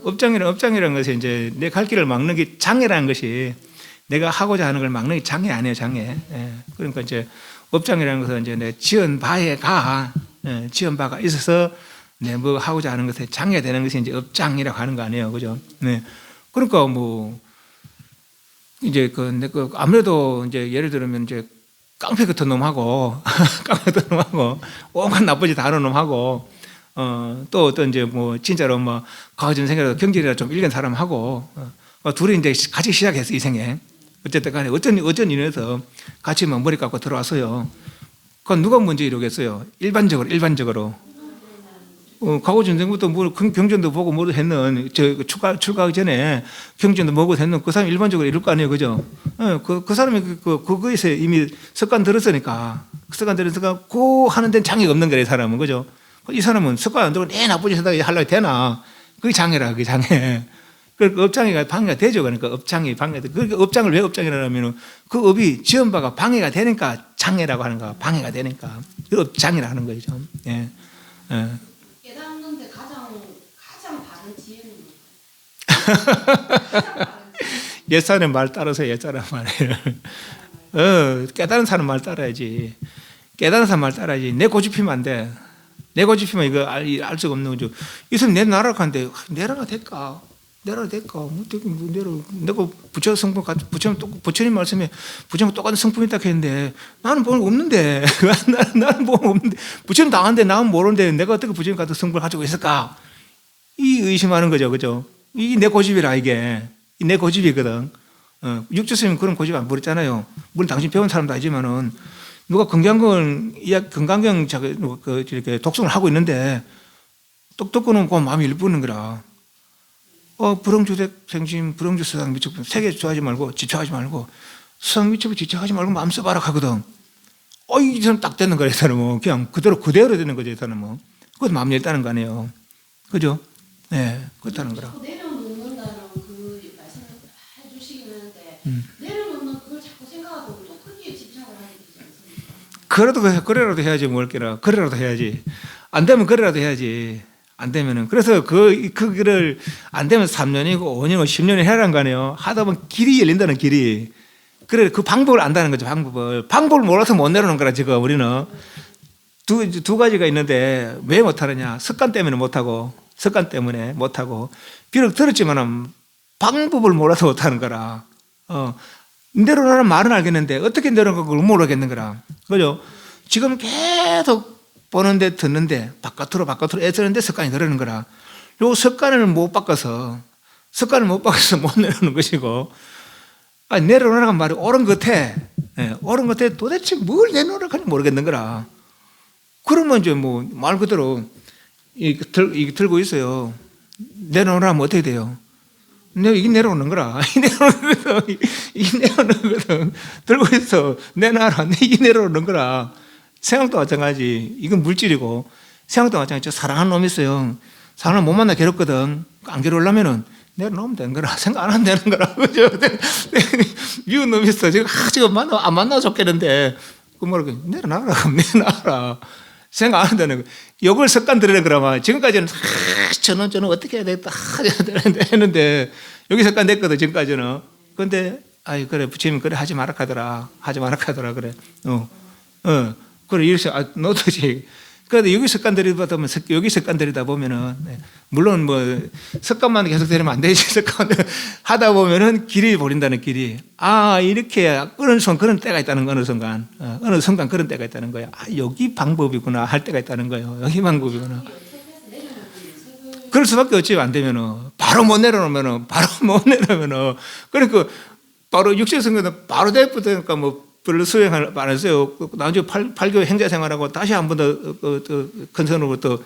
업장이라는 것이 이제 내 갈 길을 막는 게 장애라는 것이 내가 하고자 하는 걸 막는 게 장애 아니에요, 장애. 그러니까 이제 업장이라는 것은 이제 내 지은 바가 있어서 내 뭐 하고자 하는 것에 장애되는 것이 이제 업장이라고 하는 거 아니에요, 그죠? 네. 그러니까 뭐 이제 아무래도 이제 예를 들면 이제 깡패 같은 놈하고 온갖 나쁘지 다 하는 놈하고 또 어떤 이제 뭐 진짜로 뭐 과거전 생애라도 경질이라 좀 읽은 사람하고 둘이 이제 같이 시작했어 이 생에. 어쨌든 간에 어쩐 일에서 같이 막 머리 깎고 들어왔어요. 그건 누가 먼저 이러겠어요? 일반적으로. 과거 전쟁부터 뭐 경전도 보고 뭐도 했는 출가하기 전에 경전도 보고 했는 그 사람이 일반적으로 이럴 거 아니에요, 그죠? 그 사람이 그거에서 이미 습관 들었으니까 그 하는 데는 장애가 없는 거래, 이 사람은, 그죠? 이 사람은 습관 안 들고 내 나쁜 짓 하려고 되나? 그게 장애라, 그게 장애. 그러니까 업장애가 방해가 되죠. 그러니까 업장이 방해돼. 그러니까 업장을 왜 업장이라고 하면은 그 업이 지은 바가 방해가 되니까 장애라고 하는 거야. 방해가 되니까. 그 업장이라고 하는 거죠. 예. 깨닫는데 가장 바른 지혜는 옛사람 말 따라서 옛사람 말이에요. 깨달은 사람 말 따라야지. 내 고집 피면 안 돼. 내 고집이면 이거 알 수가 없는 거죠. 이 사람 내 나라 가는데 내라가 될까? 내라가 될까? 뭐 내라 내가 부처 성품 부처님 말씀에 부처님 똑같은 성품이 있다 했는데 나는 뭐 없는데 나는 뭐 없는데 부처님 당한데 나는 모르는데 내가 어떻게 부처님 같은 성품을 가지고 있을까? 이 의심하는 거죠, 그죠? 이 내 고집이라 이게 내 고집이거든. 육조 스님은 그런 고집 안 부렸잖아요. 물론 당신 배운 사람도 아니지만은. 누가 건강경 이렇게 독송을 하고 있는데 똑똑고는 그 마음이 일부는 거라. 불응주택 생심, 불응주수상 미처 세계 좋아하지 말고 집착하지 말고 수상 미처 집착하지 말고 마음 써봐라 하거든. 이 사람 딱 되는 거야, 이 사람은. 그냥 그대로 되는 거죠, 이 사람은. 그것도 마음 열다는 거 아니에요. 그죠? 네, 그렇다는 거라. 내려놓는다는 그 말씀을 해주시긴 하는데 내려놓는 그걸 자꾸 생각하고 또 거기에 집착을 하게 되지 않습니까? 그래라도 해야지, 뭘 깨라. 그래라도 해야지. 안 되면 그래라도 해야지. 안 되면은. 그래서 그 길을 안 되면 3년이고 5년이고 10년이 해라는 거 아니에요. 하다 보면 길이 열린다는 길이. 그래, 그 방법을 안다는 거죠, 방법을. 방법을 몰라서 못 내려놓는 거라, 지금 우리는. 두 가지가 있는데 왜 못하느냐. 습관 때문에 못하고, 습관 때문에 못하고. 비록 들었지만은 방법을 몰라서 못하는 거라. 내려놓으라는 말은 알겠는데 어떻게 내려놓는 걸 모르겠는 거라. 그죠? 지금 계속 보는데 듣는데 바깥으로 애쓰는데 습관이 들어는 거라. 요 습관을 못 바꿔서 못 내려놓는 것이고, 내려놓으라는 말이 옳은 것 같아. 옳은 것 같아. 도대체 뭘 내려놓으라고 하는지 모르겠는 거라. 그러면 이제 뭐 말 그대로 이게 들고 있어요. 내려놓으라면 어떻게 돼요? 이게 내려오는 거라. 이게 내려오는 거거든. 들고 있어. 내놔라. 이게 내려오는 거라. 생각도 마찬가지. 이건 물질이고, 생각도 마찬가지. 사랑하는 놈이 있어요. 사랑하는 못 만나 괴롭거든. 안 괴로우려면은 내려놓으면 되는 거라. 생각 안 하면 되는 거라. 그죠? 미운 놈이 있어. 지금 안 만나서 좋겠는데, 내려놔라. 생각 안 하면 되는 거야. 욕을 습관 들이는 거라면 지금까지는 저는 어떻게 해야 되겠다 했는데 여기 습관 됐거든, 지금까지는. 근데 그래, 부처님 그래 하지 마라 하더라. 그래. 그래, 이렇게 너도지. 그래도 여기 습관 들이다 보면은 물론 뭐 습관만 계속 들이면 안 되지. 습관 하다 보면은 길이 보인다는 길이. 이렇게 어느 순간 그런 때가 있다는 거, 어느 순간 그런 때가 있다는 거야. 여기 방법이구나 할 때가 있다는 거예요. 여기 방법이구나. 그럴 수밖에 없지. 안 되면은 바로 못 내려놓으면은 그러니까 바로 육체성교는 바로 대부터니까 뭐 별로 수행을 안 했어요. 나중에 8개월 행자 생활하고 다시 한 번 더 큰 선으로 또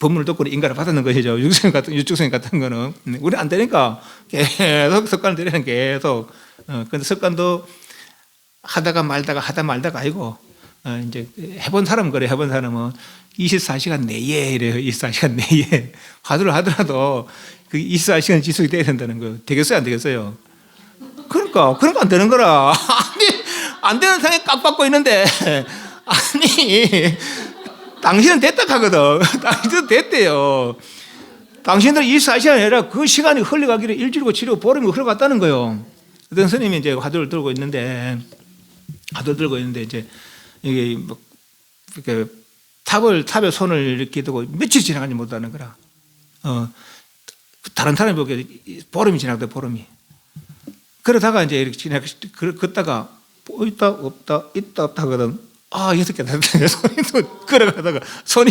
법문을 듣고 인가를 받았는 것이죠. 육축생 같은 거는. 우리 안 되니까 계속 습관을 들이는 계속. 근데 습관도 하다 말다가 아니고, 이제 해본 사람은 그래. 해본 사람은 24시간 내에 이래요. 24시간 내에. 화두를 하더라도 그 24시간 지속이 돼야 된다는 거. 되겠어요? 안 되겠어요? 그러니까 안 되는 거라. 안 되는 상황에 깍 받고 있는데, 당신은 됐다 하거든. 당신은 됐대요. 당신들 24시간 아니라 그 시간이 흘러가기를 일주일고 치료 보름이 흘러갔다는 거예요. 어떤 스님이 이제 화두를 들고 있는데, 이제 이게 뭐 이렇게 탑에 손을 이렇게 두고 며칠 지나가지 못하는 거라. 다른 사람이 보기에 보름이 지나거든, 보름이. 그러다가 이제 이렇게 걷다가 있다 없다 하거든. 여기서 깨달았다. 손이 또 걸어가다가 손이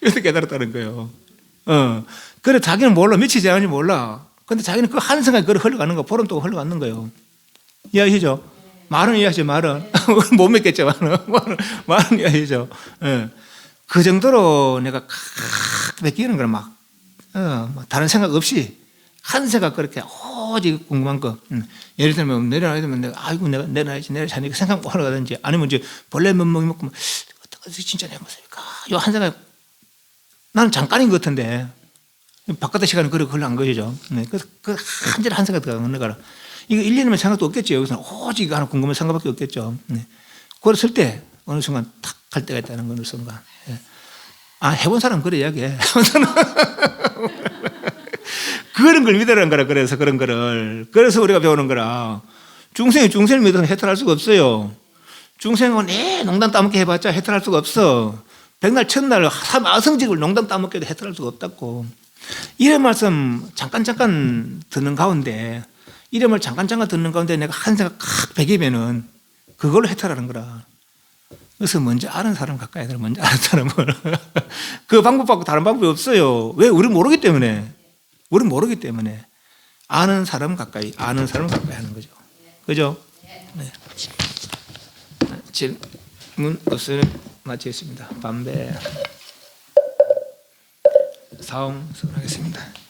여기서 깨달았다는 거예요. 그래, 자기는 몰라. 며칠 지나는지 몰라. 근데 자기는 그 한 순간에 흘러가는 거, 보름 동안 흘러가는 거예요. 이해하시죠? 말은 이해하시죠, 말은. 못 믿겠죠, 말은 이해하시죠. 그 정도로 내가 뺏기는 거라 막, 다른 생각 없이. 한 생각 그렇게 오직 궁금한 거. 예를 들면 내려놔야 되면 내가 내려놔야지 생각 못 하는 거든지, 아니면 이제 벌레 몇 멍이 먹고 어떻게 진짜 내모습일까? 요 한 생각. 나는 잠깐인 것 같은데 바깥의 시간은 그렇게 흘러간 것이죠. 그래서 그 한 생각 들어가는 거라. 이거 1년이면 생각도 없겠죠. 여기서 오직 이거 하나 궁금한 생각밖에 없겠죠. 그랬을 때 어느 순간 탁 갈 때가 있다는 거, 어느 순간. 해본 사람 그래 이야기해. 해본 사람. 그런 걸 믿으라는 거라. 그래서 그런 거를. 그래서 우리가 배우는 거라. 중생을 믿어서 해탈할 수가 없어요. 중생은 농담 따먹게 해봤자 해탈할 수가 없어. 백날 첫날 아성직을 농담 따먹게도 해탈할 수가 없다고. 이런 말씀 잠깐 듣는 가운데 이런 말 잠깐 듣는 가운데 내가 한 생각 칵 배기면은 그걸로 해탈하는 거라. 그래서 먼저 아는 사람 가까이 해야 먼저 아는 사람을 그 방법 받고 다른 방법이 없어요. 왜? 우리 모르기 때문에. 우리 모르기 때문에 아는 사람 가까이 하는 거죠. 그죠? 네. 질문 없으면 마치겠습니다. 담배 사홍 수고하겠습니다.